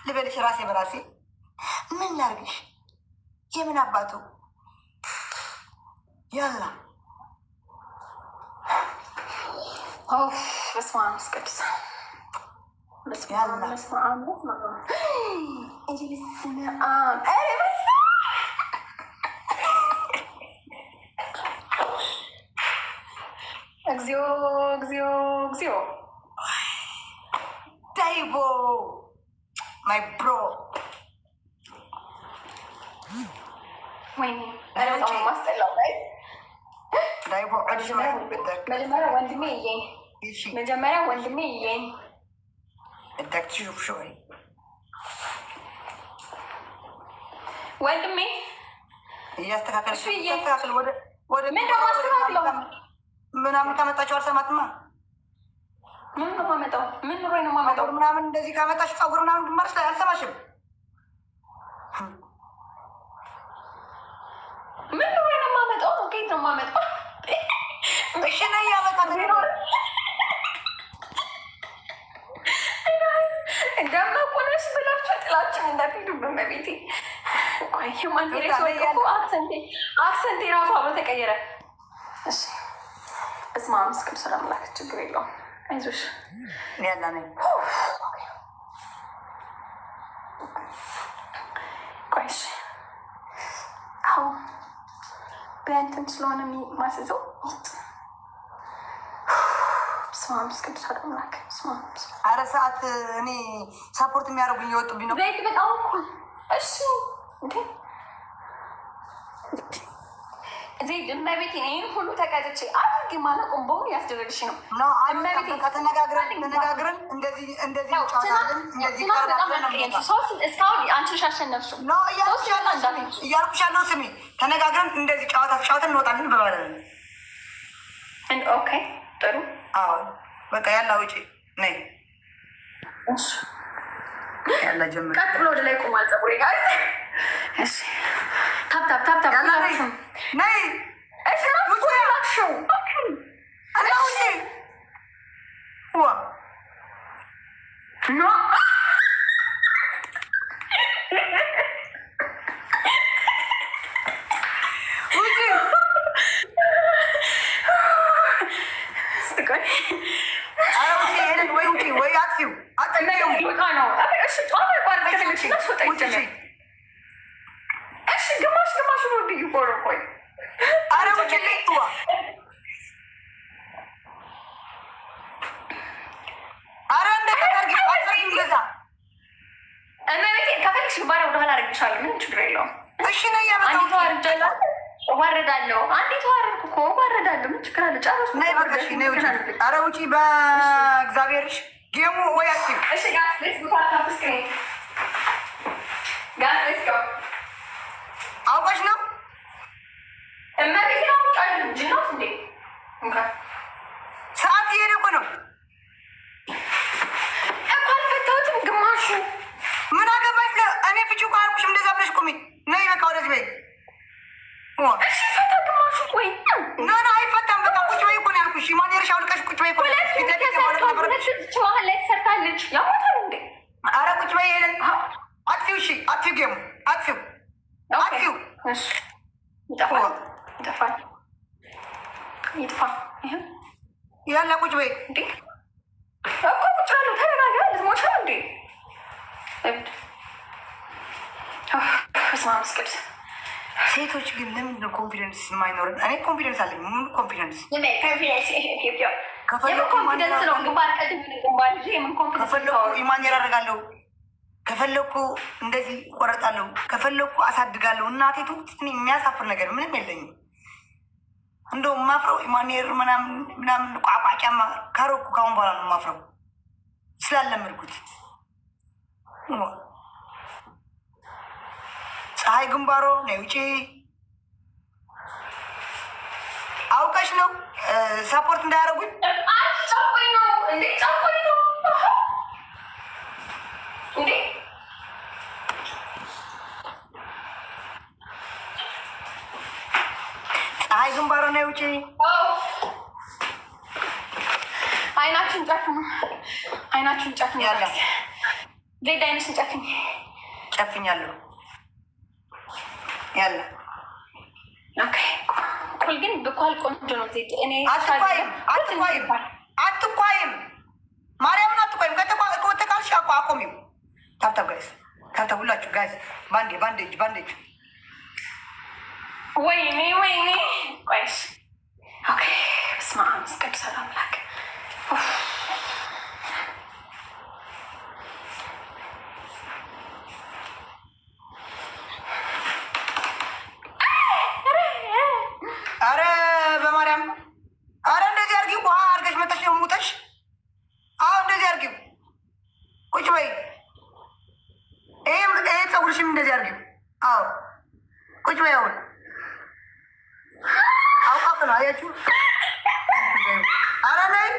Speaker 4: ልበልሽ ራሴ በራሴ ምን ላርግሽ? የምን አባቱ ያላ
Speaker 1: በስመ አብ ቅዱስ በስመ አብ እግዚኦ እግዚኦ እግዚኦ
Speaker 4: ዳይቦ ማይ ብሮ
Speaker 1: ወይኔ በጣም ማስጠላው ላይ
Speaker 4: ዳይቦ
Speaker 1: መጀመሪያ ወንድሜ እየኝ መጀመሪያ ወንድሜ እየኝ
Speaker 4: እዳክት ሹፍሾይ
Speaker 1: ወንድሜ
Speaker 4: እያስተካከልሽ ወደ
Speaker 1: ምናምን
Speaker 4: ካመጣችሁ አልሰማትማ።
Speaker 1: ምን ነው የማመጣው? ምን ነው የማመጣው?
Speaker 4: ምናምን እንደዚህ ካመጣሽ ፀጉር ምናምን ግንባርሽ ላይ አልሰማሽም።
Speaker 1: ምን ነው የማመጣው? እንዴት ነው የማመጣው?
Speaker 4: እሺ ነው ያመጣው
Speaker 1: እንደማቆነሽ ብላችሁ ጥላችን እንዳትሄዱ በመቤቴ። ቆይ ማንቴ አክሰንቴ ራሱ አብሮ ተቀየረ። እሺ እስማ ምስክር ስለምላክ ችግር የለውም። አይዞሽ
Speaker 4: ያላ ነኝ።
Speaker 1: ቆይ እሺ አሁ በእንትን ስለሆነ ማስዘው ስማ ምስክር ስለምላክ ስማ
Speaker 4: አረ ሰዓት እኔ ሳፖርት የሚያደርጉኝ እየወጡብኝ ነው።
Speaker 1: ዘይት በጣም እኮ እሺ እንዴ ዘይት እመቤቴ ይህን ሁሉ ተቀጥቼ አድርጌ ማለቆም በሙሉ ያስደረግሽ ነው።
Speaker 4: ተነጋግረን እንደዚህ
Speaker 1: እስካሁን አንቺን አሸነፍሽው
Speaker 4: እያልኩሽ ያለው ስሚ፣ ተነጋግረን እንደዚህ ጨዋታ ተጫወተን እንወጣለን በማለት
Speaker 1: ኦኬ ጥሩ።
Speaker 4: አዎ በቃ ያላ ውጪ ነይ ያላ ጀምር።
Speaker 2: ቀጥ ብሎ ወደ ላይ ቆሟል ፀጉሬ ጋር። እሺ ታፕ ታፕ ታፕ ታፕ
Speaker 4: ነይ።
Speaker 2: እሺ ነው ላክሽው
Speaker 4: አላውጂ ዋ
Speaker 2: ኖ ወረዳለሁ። አንዴ ተዋረድኩ እኮ ወረዳለሁ። ምን ችግር አለ? ጨረስኩ።
Speaker 4: ነይ በቃሽ፣ ነይ ውጪ። ኧረ ውጪ በእግዚአብሔርሽ። ጌሙ ወይ አክቲቭ።
Speaker 2: እሺ ጋር ሌትስ ጎ ታፕ ስክሪን ጋር ሌትስ ጎ።
Speaker 4: አውቀሽ ነው
Speaker 2: እመቤቴ ነው ቃል እንጂ ነው እንዴ?
Speaker 4: ሰዓት እየሄደ እኮ ነው
Speaker 2: እኮ አልፈታሁትም። ግማሹ
Speaker 4: ምን አገባሽ? እኔ ፍቺ እኮ አልኩሽም። እንደዛ ብለሽ ቁሚ። ነይ በቃ ወደዚህ በይ።
Speaker 2: እሺ ፈታ ግማሹ። ወይ
Speaker 4: ኖ ኖ አይፈታም። በቃ ቁጭ በይ እኮ ነው ያልኩሽ። ማን የርሻ አውልቀሽ ቁጭ በይ እኮ ነው ያልኩሽ።
Speaker 2: መሀል ላይ ተሰርታለች። ያሞታል እንዴ?
Speaker 4: ኧረ ቁጭ በይ። ሄለን አጥፊው። እሺ አጥፊው፣ ጌሙ አጥፊው፣ አጥፊው።
Speaker 2: እሺ ይጠፋል፣ ይጠፋል፣ ይጥፋ። ይሄ
Speaker 4: ያላ ቁጭ በይ
Speaker 2: እንዴ እኮ ቁጭ አለው። ተረጋጋ። ልትሞቻ እንዴ? ስማ መስቀል
Speaker 4: ሴቶች ግን ለምንድን ነው ኮንፊደንስ የማይኖርን? እኔ ኮንፊደንስ አለኝ። ምን ኮንፊደንስ? ከፈለኩ ኢማን ያደርጋለሁ፣ ከፈለኩ እንደዚህ ቆረጣለሁ፣ ከፈለኩ አሳድጋለሁ። እናቴ ትውጥ። የሚያሳፍር ነገር ምንም የለኝም። እንደው ማፍረው ኢማኔር ምናምን ቋቋጫማ ካሮኩ ካሁን በኋላ ነው ማፍረው ስላለመድኩት። ፀሐይ ግንባሮ ነይ ውጪ። አውቀሽ ነው ሳፖርት እንዳያደርጉኝ።
Speaker 2: ጫቆኝ ነው እንዴ? ጫቆኝ ነው እንዴ?
Speaker 4: ፀሐይ ግንባሮ ነይ ውጪ።
Speaker 2: አይናችን ጨፍኑ፣ አይናችን ጨፍኑ።
Speaker 4: ያለ
Speaker 2: ዜድ አይነሽን ጨፍኝ።
Speaker 4: ጨፍኛለሁ ያለ
Speaker 2: ኦኬ። ቁል ግን ብኳል ቆንጆ ነው ዜድ። እኔ
Speaker 4: አትኳይም፣ አትኳይም፣ አትኳይም። ማርያምን አትኳይም። ከተቃልሽ አቆሚው። ታብታብ ጋይስ፣ ታብታብ ሁላችሁ ጋይስ። ባንዴጅ ባንዴጅ።
Speaker 2: ወይኔ ወይኔ። ቆይሽ ኦኬ። በስመ አብ ቅዱስ አምላክ።
Speaker 4: አረ በማርያም አረ እንደዚህ አርጊው። ውሃ አርገሽ መጣሽ ነው ሙተሽ። አዎ እንደዚህ አርጊው። ቁጭ በይ። ይሄ ፀጉርሽም እንደዚህ አርጊው። አዎ ቁጭ በይ። አሁን አውቃቅ ነው አያችሁ። አረ ነይ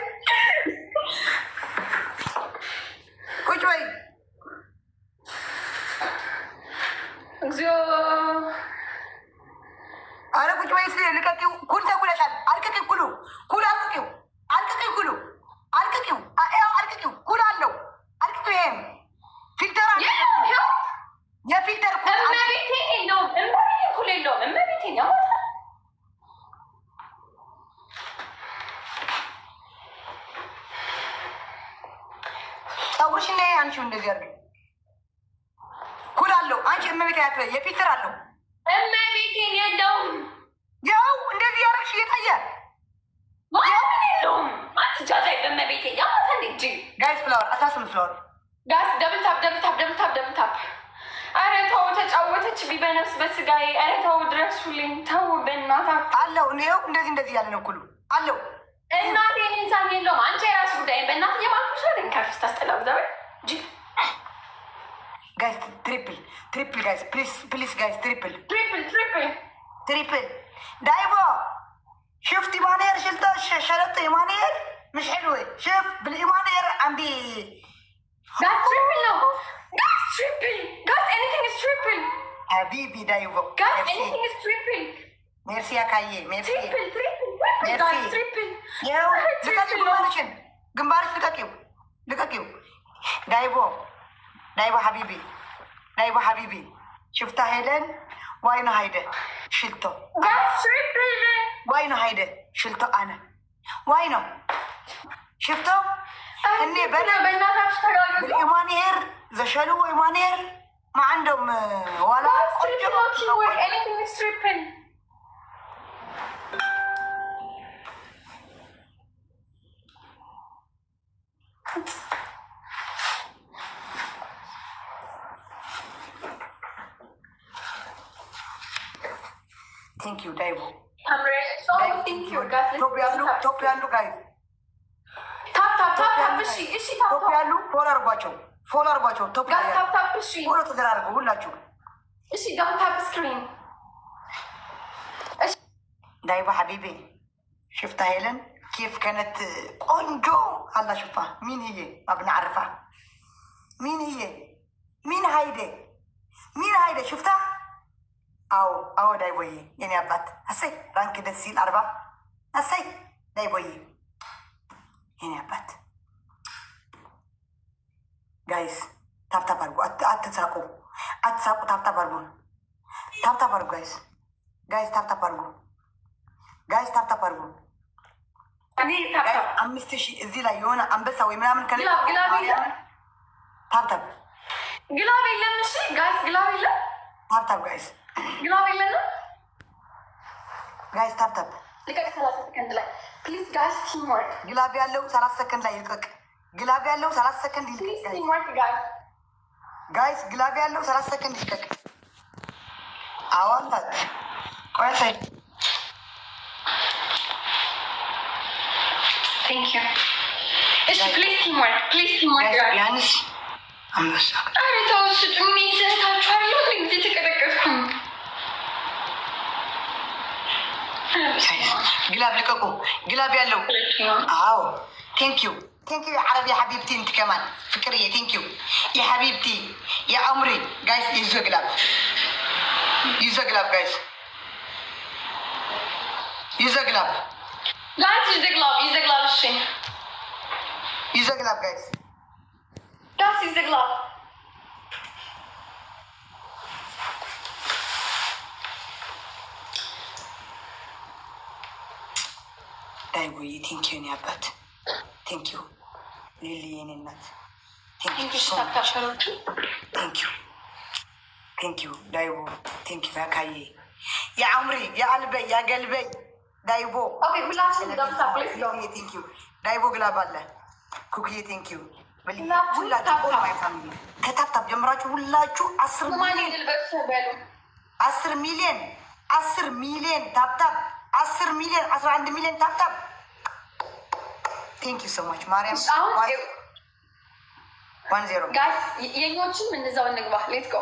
Speaker 4: ቁጭ በይ።
Speaker 2: እግዚኦ።
Speaker 4: አረ ቁጭ በይ። ልቀቂው። ኩል ተኩለሻል። አልቅቂው። ኩል አልቅቂው። አልቅቂው። ኩሉ አልቅቂው። አልቅቂው። ኩል አለው። አልቅቂው። ይሄም ፊልተር አለ። የፊልተር ኩል
Speaker 2: እመቤቴ የለውም። እመቤቴ ኩል የለውም። እመቤቴ ያሞታል።
Speaker 4: ፀጉርሽን ላይ አንቺው እንደዚህ አድርገው። ኩል አለው። አንቺ እመቤቴ ያትበይ። የፊልተር አለው።
Speaker 2: እመቤቴን የለውም።
Speaker 4: ያው እንደዚህ ያደረግሽ እየታየ
Speaker 2: ማምን የለውም። አትጃጃይ። በእመቤቴ ያሞታል እንጂ
Speaker 4: ጋይስ። ፍላወር 18 ፍላወር
Speaker 2: ጋስ። ደብል ታፕ ደብል ታፕ ደብል ታፕ ደብል ታፕ። አረ ተው፣ ተጫወተች በነፍስ በስጋዬ። አረ ተው፣ ድረሱልኝ። ተው በእናታችሁ።
Speaker 4: አለው። ይኸው እንደዚህ ያለ ነው ኩሉ አለው።
Speaker 2: እናቴ ኢንሳን የለውም። አንቺ የራሱ ጉዳይ። በእናት የማልኩሽ አይደል? ከፍስ ታስጠላው ዘበ ጂ
Speaker 4: ጋይስ። ትሪፕል ጋይስ፣ ፕሊስ ጋይስ። ትሪፕል دايبو شفت إيمانير شلت شلت إيمانير مش حلوة. شوف بالإيمانير عم
Speaker 2: Guys, triple now. Guys, triple. Guys, anything is triple.
Speaker 4: Habibi Daivo.
Speaker 2: Guys, anything is triple.
Speaker 4: Merci Akaye. Merci.
Speaker 2: Triple. Guys, triple.
Speaker 4: ያው ልቀቂው፣ ግንባርሽን ግንባርሽ ልቀቂው። ዳይቦ ሀቢቢ ሽፍታ ሄለን ዋይኖ ሃይደ ሽልቶ ዋይኖ ሃይደ ሽልቶ አነ ዋይኖ ሽፍቶ እኔ በኢማንሄር ዘሸልዎ ኢማንሄር ማዓንዶም ዋላ Thank you, Daivo.
Speaker 2: I'm ready. So, thank you, guys.
Speaker 4: Top yalu, guys.
Speaker 2: Tap. Ishi tap.
Speaker 4: Top yalu, follow arbacho. Top
Speaker 2: guys, tap. Ishi.
Speaker 4: Follow to the arbo. Hulachu.
Speaker 2: Ishi, don't tap the screen.
Speaker 4: Daivo Habibi. شفتها هيلن كيف كانت قنجو. الله شوفها. مين هي؟ ما بنعرفها. مين هي؟ مين هيدي؟ شفتها؟ أو دايبوي يعني أبات هسي رانك دسيل أربعة هسي دايبوي يعني أبات جايز تاب أرجو أتساقو تاب أرجو جايز تاب أرجو
Speaker 2: أني تاب
Speaker 4: أمستشي إزيلا يونا أمبسا ويمنا كان
Speaker 2: جلابي لا مشي جايز جلابي لا
Speaker 4: تاب جايز
Speaker 2: جلابي لنا
Speaker 4: جايز تاب
Speaker 2: لقاك 3 سكند لا بليز جايز تيم ورك
Speaker 4: جلابي ያለው 3 ሰከንድ ላይ ይልቀቅ ግላብ ያለው 3 ሰከንድ ይልቀቅ
Speaker 2: تيم ورك
Speaker 4: ጋይስ ግላብ ያለው 3 ሰከንድ ይልቀቅ አዋላት ቆይተይ
Speaker 2: ثانك يو ايش بليز تيم ورك
Speaker 4: ያንስ አንበሳ
Speaker 2: አረ ተውስጥ ሚይዘታችኋለሁ እንዴ ተቀደቀስኩኝ
Speaker 4: ግላብ ልቀቁ ግላብ ያለው አዎ ثانك يو يا عربي يا حبيبتي انت كمان فكريه ثانك يو يا حبيبتي يا عمري جايز يوزو جلاب جايز يوزو جلاب
Speaker 2: جايز الشيء
Speaker 4: يوزو جلاب جايز
Speaker 2: use the glove
Speaker 4: دايبوي ثانك يو يا أبات ثانك يو ليلي يا ننات ثانك يو دايبو ثانك يو فاكاي يا عمري يا قلبي دايبو
Speaker 2: اوكي بلاش
Speaker 4: ثانك يو دايبو قلاب الله كوكي ثانك يو ሁላችሁ ከታፕታፕ ጀምራችሁ ሁላችሁ 10 ሚሊዮን ታፕታፕ 10 ሚሊዮን 11 ሚሊዮን ታፕታፕ ቴንክ ዩ ሶ ማች ማርያም 10
Speaker 2: ጋይስ የኞችን እንዛው እንግባ ሌትስ ጎ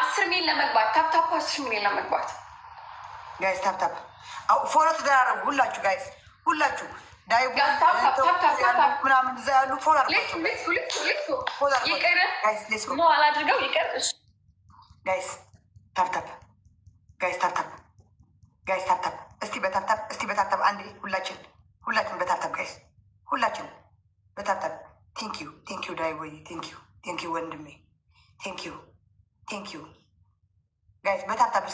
Speaker 2: 10 ሚሊዮን ለመግባት ታፕታፕ 10 ሚሊዮን ለመግባት
Speaker 4: ጋይስ ታፕታፕ ፎሎ ተደራረጉ ሁላችሁ ጋይስ ሁላችሁ ዳይቡ ምናምን እዛ ያሉ ፎሎ
Speaker 2: አላድርገው ይቅር
Speaker 4: ጋይስ ታፕታፕ እስቲ በታፕታፕ አንዴ ሁላችን በታፕታፕ ጋይስ ሁላችን በታፕታፕ ቴንክ ዩ ዳይቦይ ቴንክ ዩ ወንድሜ ቴንክ ዩ ጋይስ በታፕታፕ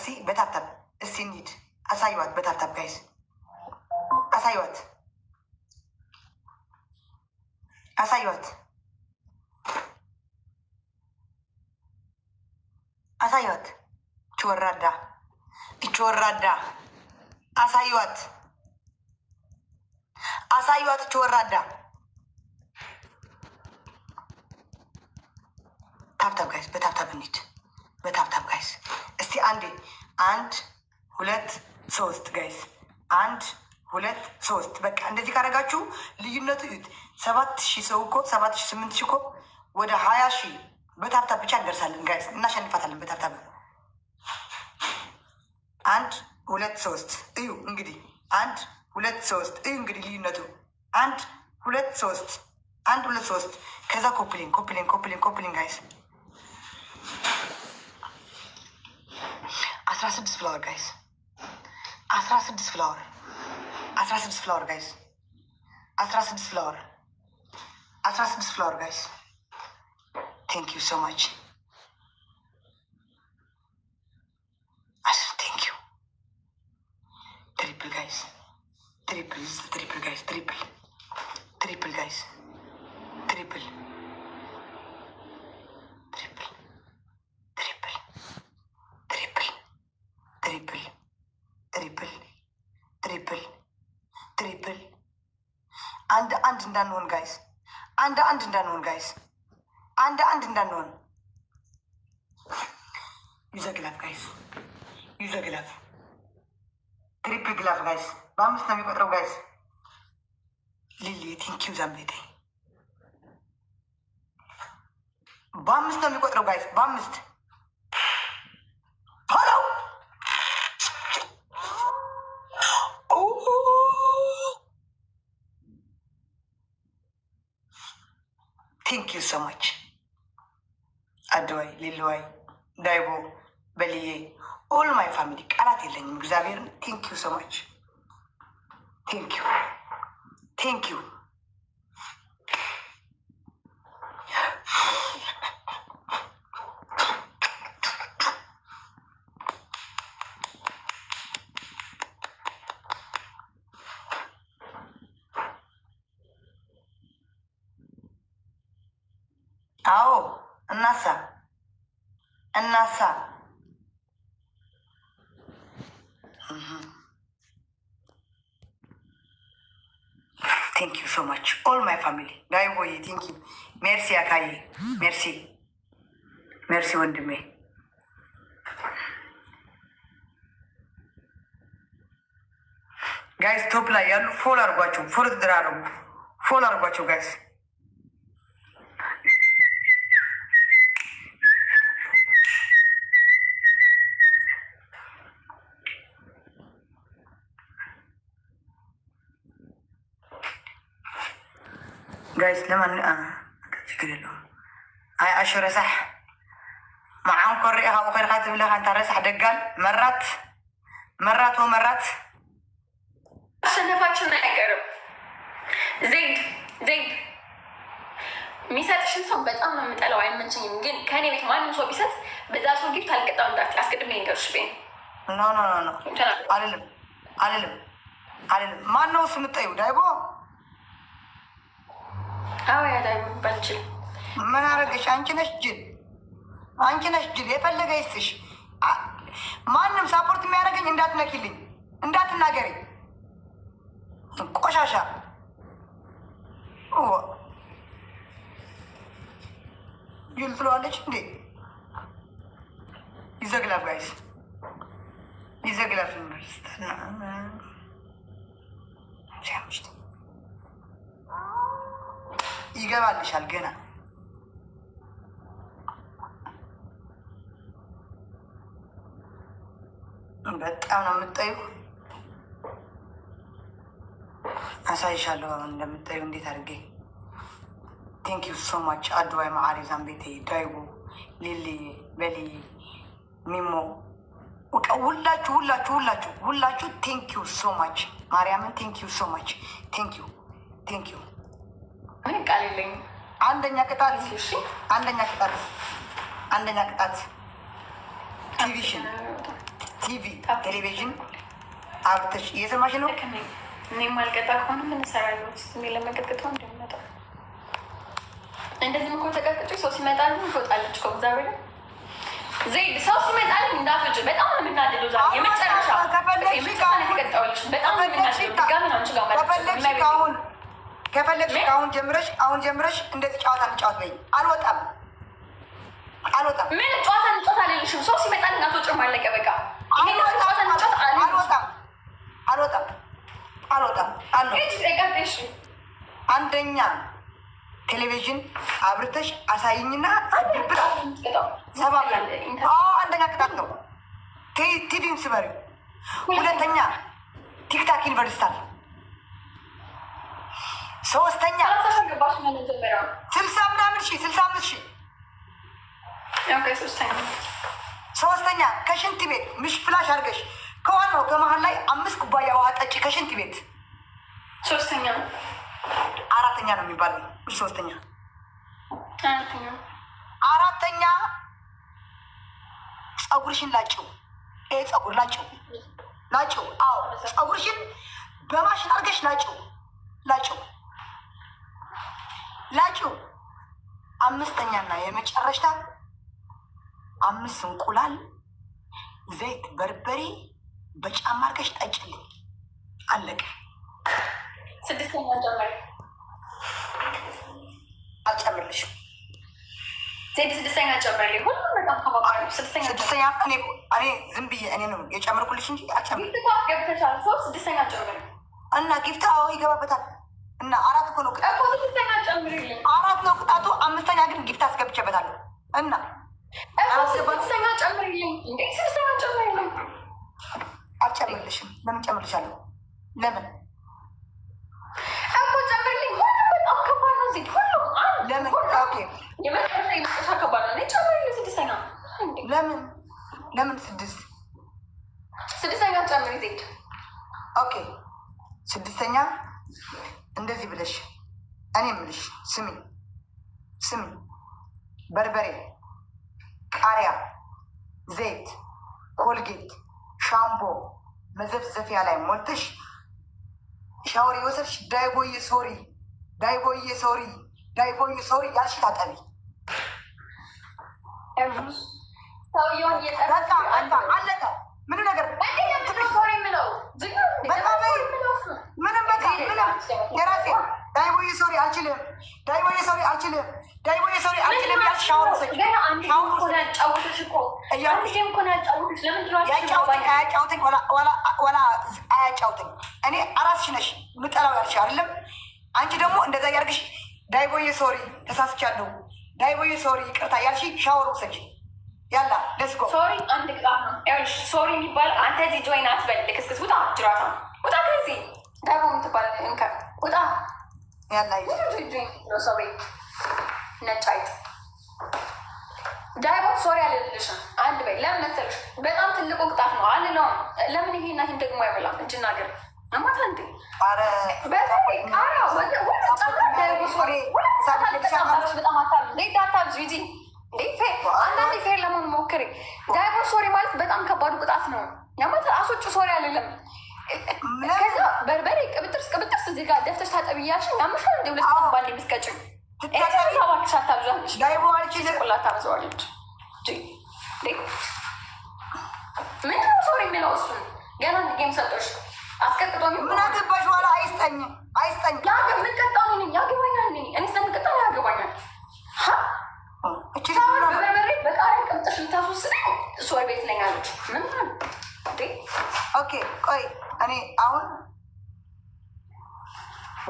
Speaker 4: እስቲ እንሂድ አሳዩዋት በታፕታፕ ጋይስ አሳዩዋት ችወራዳ አሳዩዋት ችወራዳ ታፕታፕ ጋይስ በታፕታፕ እንሂድ በታፕታፕ ጋይስ እስቲ አንዴ 1 2 3 ጋይስ 1 2 3 በቃ እንደዚህ ካደረጋችሁ ልዩነቱ እዩት 7000 ሰው እኮ 7000 8000 እኮ ወደ 20000 በታፕታፕ ብቻ እንደርሳለን ጋይስ እናሸንፋታለን በታፕታፕ 1 2 3 እዩ እንግዲህ 1 2 3 እዩ እንግዲህ ልዩነቱ 1 2 3 1 2 3 ከዛ ኮፕሊንግ ጋይስ 16 ፍላወር ጋይስ 16 ፍላወር ጋይስ 16 ፍላወር ጋይስ ቴንክ ዩ ሶ ማች triple guys triple guys triple guys triple አንድ እንዳንሆን ጋይስ አንድ እንዳንሆን ዩዘግላፍ ጋይስ ዩዘግላፍ ትሪፕል ግላፍ ጋይስ በ5 ነው የሚቆጥረው ጋይስ ሊሊ ቲንኪው ዛምቤቴ በ5 ነው የሚቆጥረው ጋይስ በ5 ሄሎ ቲንኪው ሶ ማች አድዋይ ሊልዋይ ዳይቦ በልዬ ኦል ማይ ፋሚሊ ቃላት የለኝም። እግዚአብሔርን ቴንክ ዩ ሶ ማች ቴንክ ዩ አዎ እናሳ ቴንክ ዩ ሶ ማች ኦል ማይ ፋሚሊ ዳይቦዬ ቴንክ ዩ ሜርሲ አካዬ ሜርሲ ወንድሜ ጋይስ ቶፕ ላይ ያሉ ፎሎ አድርጓቸው ፎሎ አድርጓቸው ጋይስ ጋይስ ለማን ችግር የለውም። አይ አሹ ረሳሕ መዓም ኮሪእ ካብኡ ከይድካ ትብለካ እንታ ረሳሕ ደጋል መራት
Speaker 1: አሸነፋችን አይቀርም። ዜድ የሚሰጥሽን ሰው በጣም ነው የምጠላው፣ አይመቸኝም። ግን ከእኔ ቤት ማንም ሰው ቢሰጥ በዛ ሰው ጊፍት አልቀጣም። እንዳት አስቀድሜ ነገሮች ቤ
Speaker 4: ኖ አልልም። ማን ነው እሱ የምጠይው? ዳይቦ
Speaker 1: አዎ ያ ዳይቦ ባልችል
Speaker 4: ምን አረገሽ? አንቺ ነሽ ጅል የፈለገ ይስጥሽ። ማንም ሳፖርት የሚያደርገኝ እንዳትነኪልኝ፣ እንዳትናገሪ ቆሻሻ ጅል ትለዋለች እንዴ? ይዘግላፍ ጋይስ ይዘግላፍ ይገባልሻል ገና በጣም ነው የምጠዩ። አሳይሻለሁ እንደምጠዩ እንዴት አድርጌ። ቴንክ ዩ ሶ ማች አድዋይ ማዓሪ ዛምቤቴ ዳይቦ ሊሊ በሊ ሚሞ ሁላችሁ ቴንክ ዩ ሶ ማች ማርያምን ቴንክ ዩ ሶ ማች ቴንክ ዩ
Speaker 1: ቃል የለኝም።
Speaker 4: አንደኛ ቅጣት ቲቪ ቴሌቪዥን አብተሽ እየሰማሽ ነው።
Speaker 1: እኔ ማልቀጣ ከሆነ ምን እሰራለሁ? ለመቀጥቀጥ ነው እንደሚመጣ እንደዚህ እኮ ተቀጥቅጭ ሰው ሲመጣል ትወጣለች እኮ እግዚአብሔር ዘይድ ሰው ሲመጣል እንዳትወጪ። በጣም ነው የምናደደው። ዛሬ የመጨረሻ ተቀጣዋለች። በጣም ነው የምናደደው። ድጋሚ ነው አንቺ ጋር ማለት
Speaker 4: ከፈለግሽ አሁን ጀምረሽ እንደዚህ ጨዋታ እንጫወት በይኝ። አልወጣም።
Speaker 1: ምን ጨዋታ እንጫወት አልልሽም። ሰው ሲመጣል እንዳትወጪ ማለቀ በቃ።
Speaker 4: አልወጣም። አንደኛ ቴሌቪዥን አብርተሽ አሳይኝና ብላ አንደኛ ቅጣት ነው። ቲቪን ስበሪ። ሁለተኛ ቲክታክ ዩኒቨርሲታል ሶስተኛ
Speaker 2: 60
Speaker 4: ምናምን ሺህ 65 ሺህ ሶስተኛ ከሽንት ቤት ምሽ ፍላሽ አድርገሽ ከዋናው ከመሀል ላይ 5 ኩባያ ውሃ ጠጪ ከሽንት ቤት።
Speaker 1: ሶስተኛ
Speaker 4: አራተኛ ነው የሚባለው። ሶስተኛ አራተኛ ፀጉርሽን ላጭው። ይሄ ፀጉር ላጭው። አዎ ፀጉርሽን በማሽን አድርገሽ ላጭው። አምስተኛና የመጨረሻ 5 እንቁላል ዘይት በርበሬ በጫማ አድርገሽ ጠጭልኝ። አለቀ።
Speaker 1: 6ኛ ጨምሪ።
Speaker 4: አልጨምርልሽም።
Speaker 1: ዘይት 6ኛ ጨምሪ። ሁሉም በጣም ከባባድ ነው። 6ኛ
Speaker 4: እኔ ዝም ብዬ እኔ ነው የጨመርኩልሽ እንጂ አልጨምርም።
Speaker 1: ገብተሻል። 6ኛ ጨምሪ
Speaker 4: እና ጊፍት ይገባበታል። እና 4 እኮ ነው ቅጣቱ።
Speaker 1: 6ኛ ጨምሪ።
Speaker 4: 4 ነው ቅጣቱ። 5ኛ ግን ጊፍት አስገብቼበታለሁ። እና
Speaker 1: 6ኛ ጨምሪልኝ። እንዴ 6ኛ ጨምሪልኝ።
Speaker 4: አልጨምርልሽም። ለምን ጨምርልሻለሁ? ለምን
Speaker 1: እኮ ጨምሪልኝ። ሁሉም በጣም ከባድ ነው። እዚህ ሁሉም
Speaker 4: ለምን? ኦኬ
Speaker 1: የመጨረሻ ከባድ ነው። ጨምሪልኝ 6ኛ።
Speaker 4: ለምን
Speaker 1: 6ኛ ጨምሪ ዜድ።
Speaker 4: ኦኬ 6ኛ እንደዚህ ብለሽ እኔ የምልሽ ስሚ፣ በርበሬ፣ ቃሪያ፣ ዘይት፣ ኮልጌት፣ ሻምፖ መዘፍዘፊያ ላይ ሞልተሽ ሻወር የወሰድሽ ዳይቦዬ ሶሪ ያልሽ ታጠቢ። አለቀ። ምንም ነገር የራሴ ዳይቦዬ ሶሪ አልችልም ያልሽ ሻወር ወሰድሽ። አያጫውተኝ ወላ አያጫውተኝ። እኔ አራስሽ ነሽ ምጠላው ያልሽ አይደለም። አንቺ ደግሞ እንደዛ ያርግሽ ዳይቦዬ ሶሪ ተሳስቻለሁ፣ ዳይቦዬ ሶሪ ይቅርታ ያልሽ ሻወር ወሰድሽ። ያላ ደስጎ
Speaker 1: ሶሪ አንድ ቅጣት ነው። ይኸውልሽ ሶሪ የሚባል አንተ እዚህ ጆይን አትበል። ልክስክስ ውጣ፣ ጅራታ ውጣ፣ ከዚህ ዳይቦ የምትባል እንከ ውጣ።
Speaker 4: ያላ
Speaker 1: ሰው ነጭ አይጥ ዳይቦ ሶሪ አልልሽም። አንድ በይ። ለምን መሰለሽ? በጣም ትልቁ ቅጣት ነው አልለውም። ለምን ይሄ እናትን ደግሞ አይበላም? እጅና እግር አማታ እንዴ በጣም አታብዙ። አንዳንዴ ፌር ለመሆን ሞክሪ። ዳይቦ ሶሪ ማለት በጣም ከባዱ ቅጣት ነው። ያማታ አሶጭ ሶሪ አልልም። ከዛ በርበሬ ቅብጥርስ እዚህ ጋር ደፍተሽ ታጠብያሽን ያምሻል። እንደ 2 ቀን ባንዴ ብትቀጭም ሰባክሽ አታብዛለች።
Speaker 4: ዳይቦ አልችል
Speaker 1: ቁላ ታብዘዋለች። ምንድነው ሶሪ የሚለው? እሱን ገና ጌም ሰጦች አስቀጥጦ
Speaker 4: ምን አገባሽ? በኋላ አይስጠኝ
Speaker 1: ምንቀጣው ያገባኛል። እኔ ስለምንቀጣ ያገባኛል። በበርበሬ በቃሪያ ቅብጥሽ ልታስወስደ ሶሪ ቤት ለኛለች። ምን
Speaker 4: ኦኬ ቆይ እኔ አሁን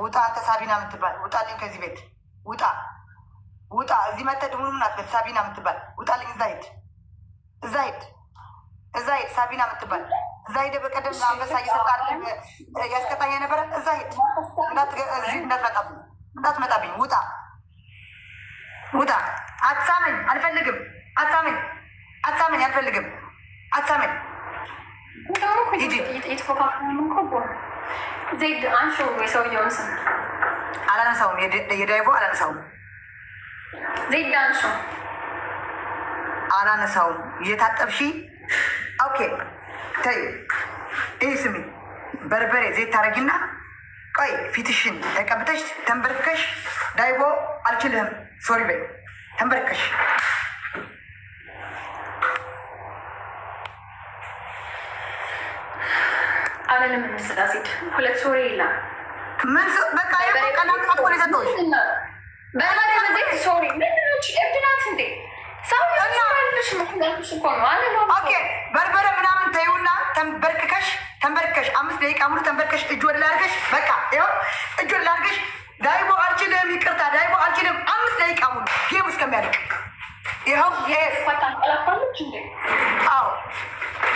Speaker 4: ውጣ። አንተ ሳቢና የምትባል ውጣልኝ ከዚህ ቤት ውጣ። እዚህ መተህ ድሙኑ ምን አትበል። ሳቢና የምትባል ውጣልኝ። እዛ ሂድ ሳቢና የምትባል እዛ ሂድ። በቀደም አንበሳ ያስቀጣኝ የነበረ እዛ ሂድ። እንዳትመጣብኝ ውጣ። አትሳመኝ አልፈልግም። አትሳመኝ አልፈልግም። አትሳመኝ
Speaker 1: ዜድ አንሹ የሰውየውን ስም
Speaker 4: አላነሳውም። የዳይቦ አላነሳውም።
Speaker 1: ዜድ አንሹ
Speaker 4: አላነሳውም። እየታጠብሺ ኦኬ ተይ። ይህ ስሚ በርበሬ ዘይት ታረጊና ቆይ ፊትሽን ተቀብተሽ ተንበርክከሽ ዳይቦ አልችልህም ሶሪ በይ። ተንበርክከሽ
Speaker 1: አለንም እንስዳ ሴት 2 ሶሪ የለም።
Speaker 4: ምን በቃ ቀላል ቅጣት እኮ ነው የሰጠሁሽ።
Speaker 1: በዘይት ሶሪ ምንድነች? እብድናት እንዴ
Speaker 4: በርበሬ ምናምን ተይውና ተንበርክከሽ 5 ደቂቃ ሙሉ ተንበርክከሽ እጅ ወደ ላይ አድርገሽ በቃ ይኸው እጅ ወደ ላይ አድርገሽ ዳይቦ አልችልም ይቅርታ ዳይቦ አልችልም 5 ደቂቃ ሙሉ ጌም እስከሚያልቅ ይኸው። አዎ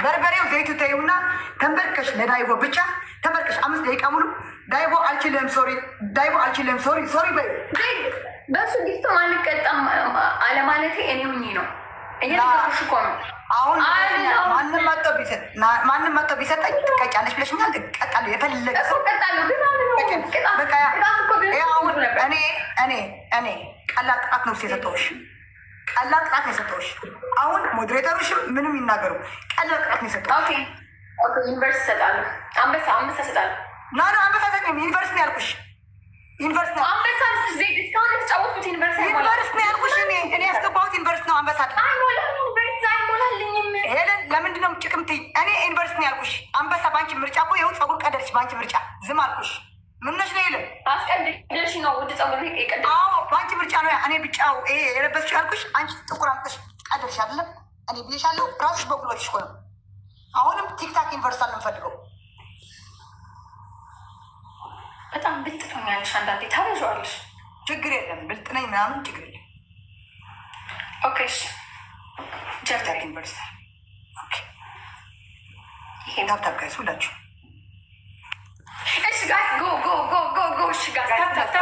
Speaker 4: በርበሬው ዘይቱ ተይውና ተንበርክከሽ ለዳይቦ ብቻ ተንበርክከሽ 5 ደቂቃ ሙሉ ዳይቦ አልችልም፣ ሶሪ ዳይቦ አልችልም፣ ሶሪ በይ።
Speaker 2: በሱ ጊፍት ማንቀጣም አለማለቴ እኔ ሁኚ ነው እየነገርኩሽ እኮ ነው።
Speaker 4: አሁን ማንም መጥቶ ቢሰጠኝ ትቀጫለሽ ብለሽኛል። እቀጣለሁ፣ የፈለገ ሰው እኔ ቀላል ቅጣት ነው የሰጠሁሽ፣ ቀላል ቅጣት ነው የሰጠሁሽ። አሁን ሞዴሬተሮችም ምንም ይናገሩ፣ ቀላል ቅጣት ነው የሰጠሁሽ።
Speaker 2: ዩኒቨርሲቲ እሰጣለሁ፣ አንበሳ እሰጣለሁ።
Speaker 4: አንበሳ ሰጠኝ። ዩኒቨርሲቲ ነው ያልኩሽ፣ ዩኒቨርሲቲ ነው
Speaker 2: አንበሳ። እስካሁን የተጫወትኩት ዩኒቨርሲቲ
Speaker 4: ነው ያልኩሽ። እኔ ያስገባሁት ዩኒቨርሲቲ ነው። አንበሳ
Speaker 2: አይሞላልኝም።
Speaker 4: ሄለን ለምንድን ነው ጭቅምት? እኔ ዩኒቨርሲቲ ነው ያልኩሽ። አንበሳ በአንቺ ምርጫ እኮ ይኸው ፀጉር ቀደልሽ፣ በአንቺ ምርጫ ዝም አልኩሽ። ምንሽ ነው የለም
Speaker 2: አስቀድሽ ነው ወደ ፀጉር ቀደ።
Speaker 4: አዎ በአንቺ ምርጫ ነው። እኔ ብጫው ይሄ የለበስሽ ያልኩሽ አንቺ ጥቁር አምጥሽ ቀደልሽ አይደለም። እኔ ብዬሻለሁ፣ ራስሽ በጉልበትሽ እኮ ነው። አሁንም ቲክታክ ዩኒቨርሲቲ ነው የምፈልገው።
Speaker 2: በጣም ብልጥ ትሆኛለሽ፣ አንዳንዴ ታበዣዋለሽ።
Speaker 4: ችግር የለም ብልጥ ነኝ ምናምን ችግር የለም።
Speaker 2: ኦኬ
Speaker 4: ቲክታክ ዩኒቨርሲቲ ይሄ ታብታብ ጋይስ ሁላችሁ
Speaker 2: እሺ ጋይስ ጎ እሺ ጋይስ ታብ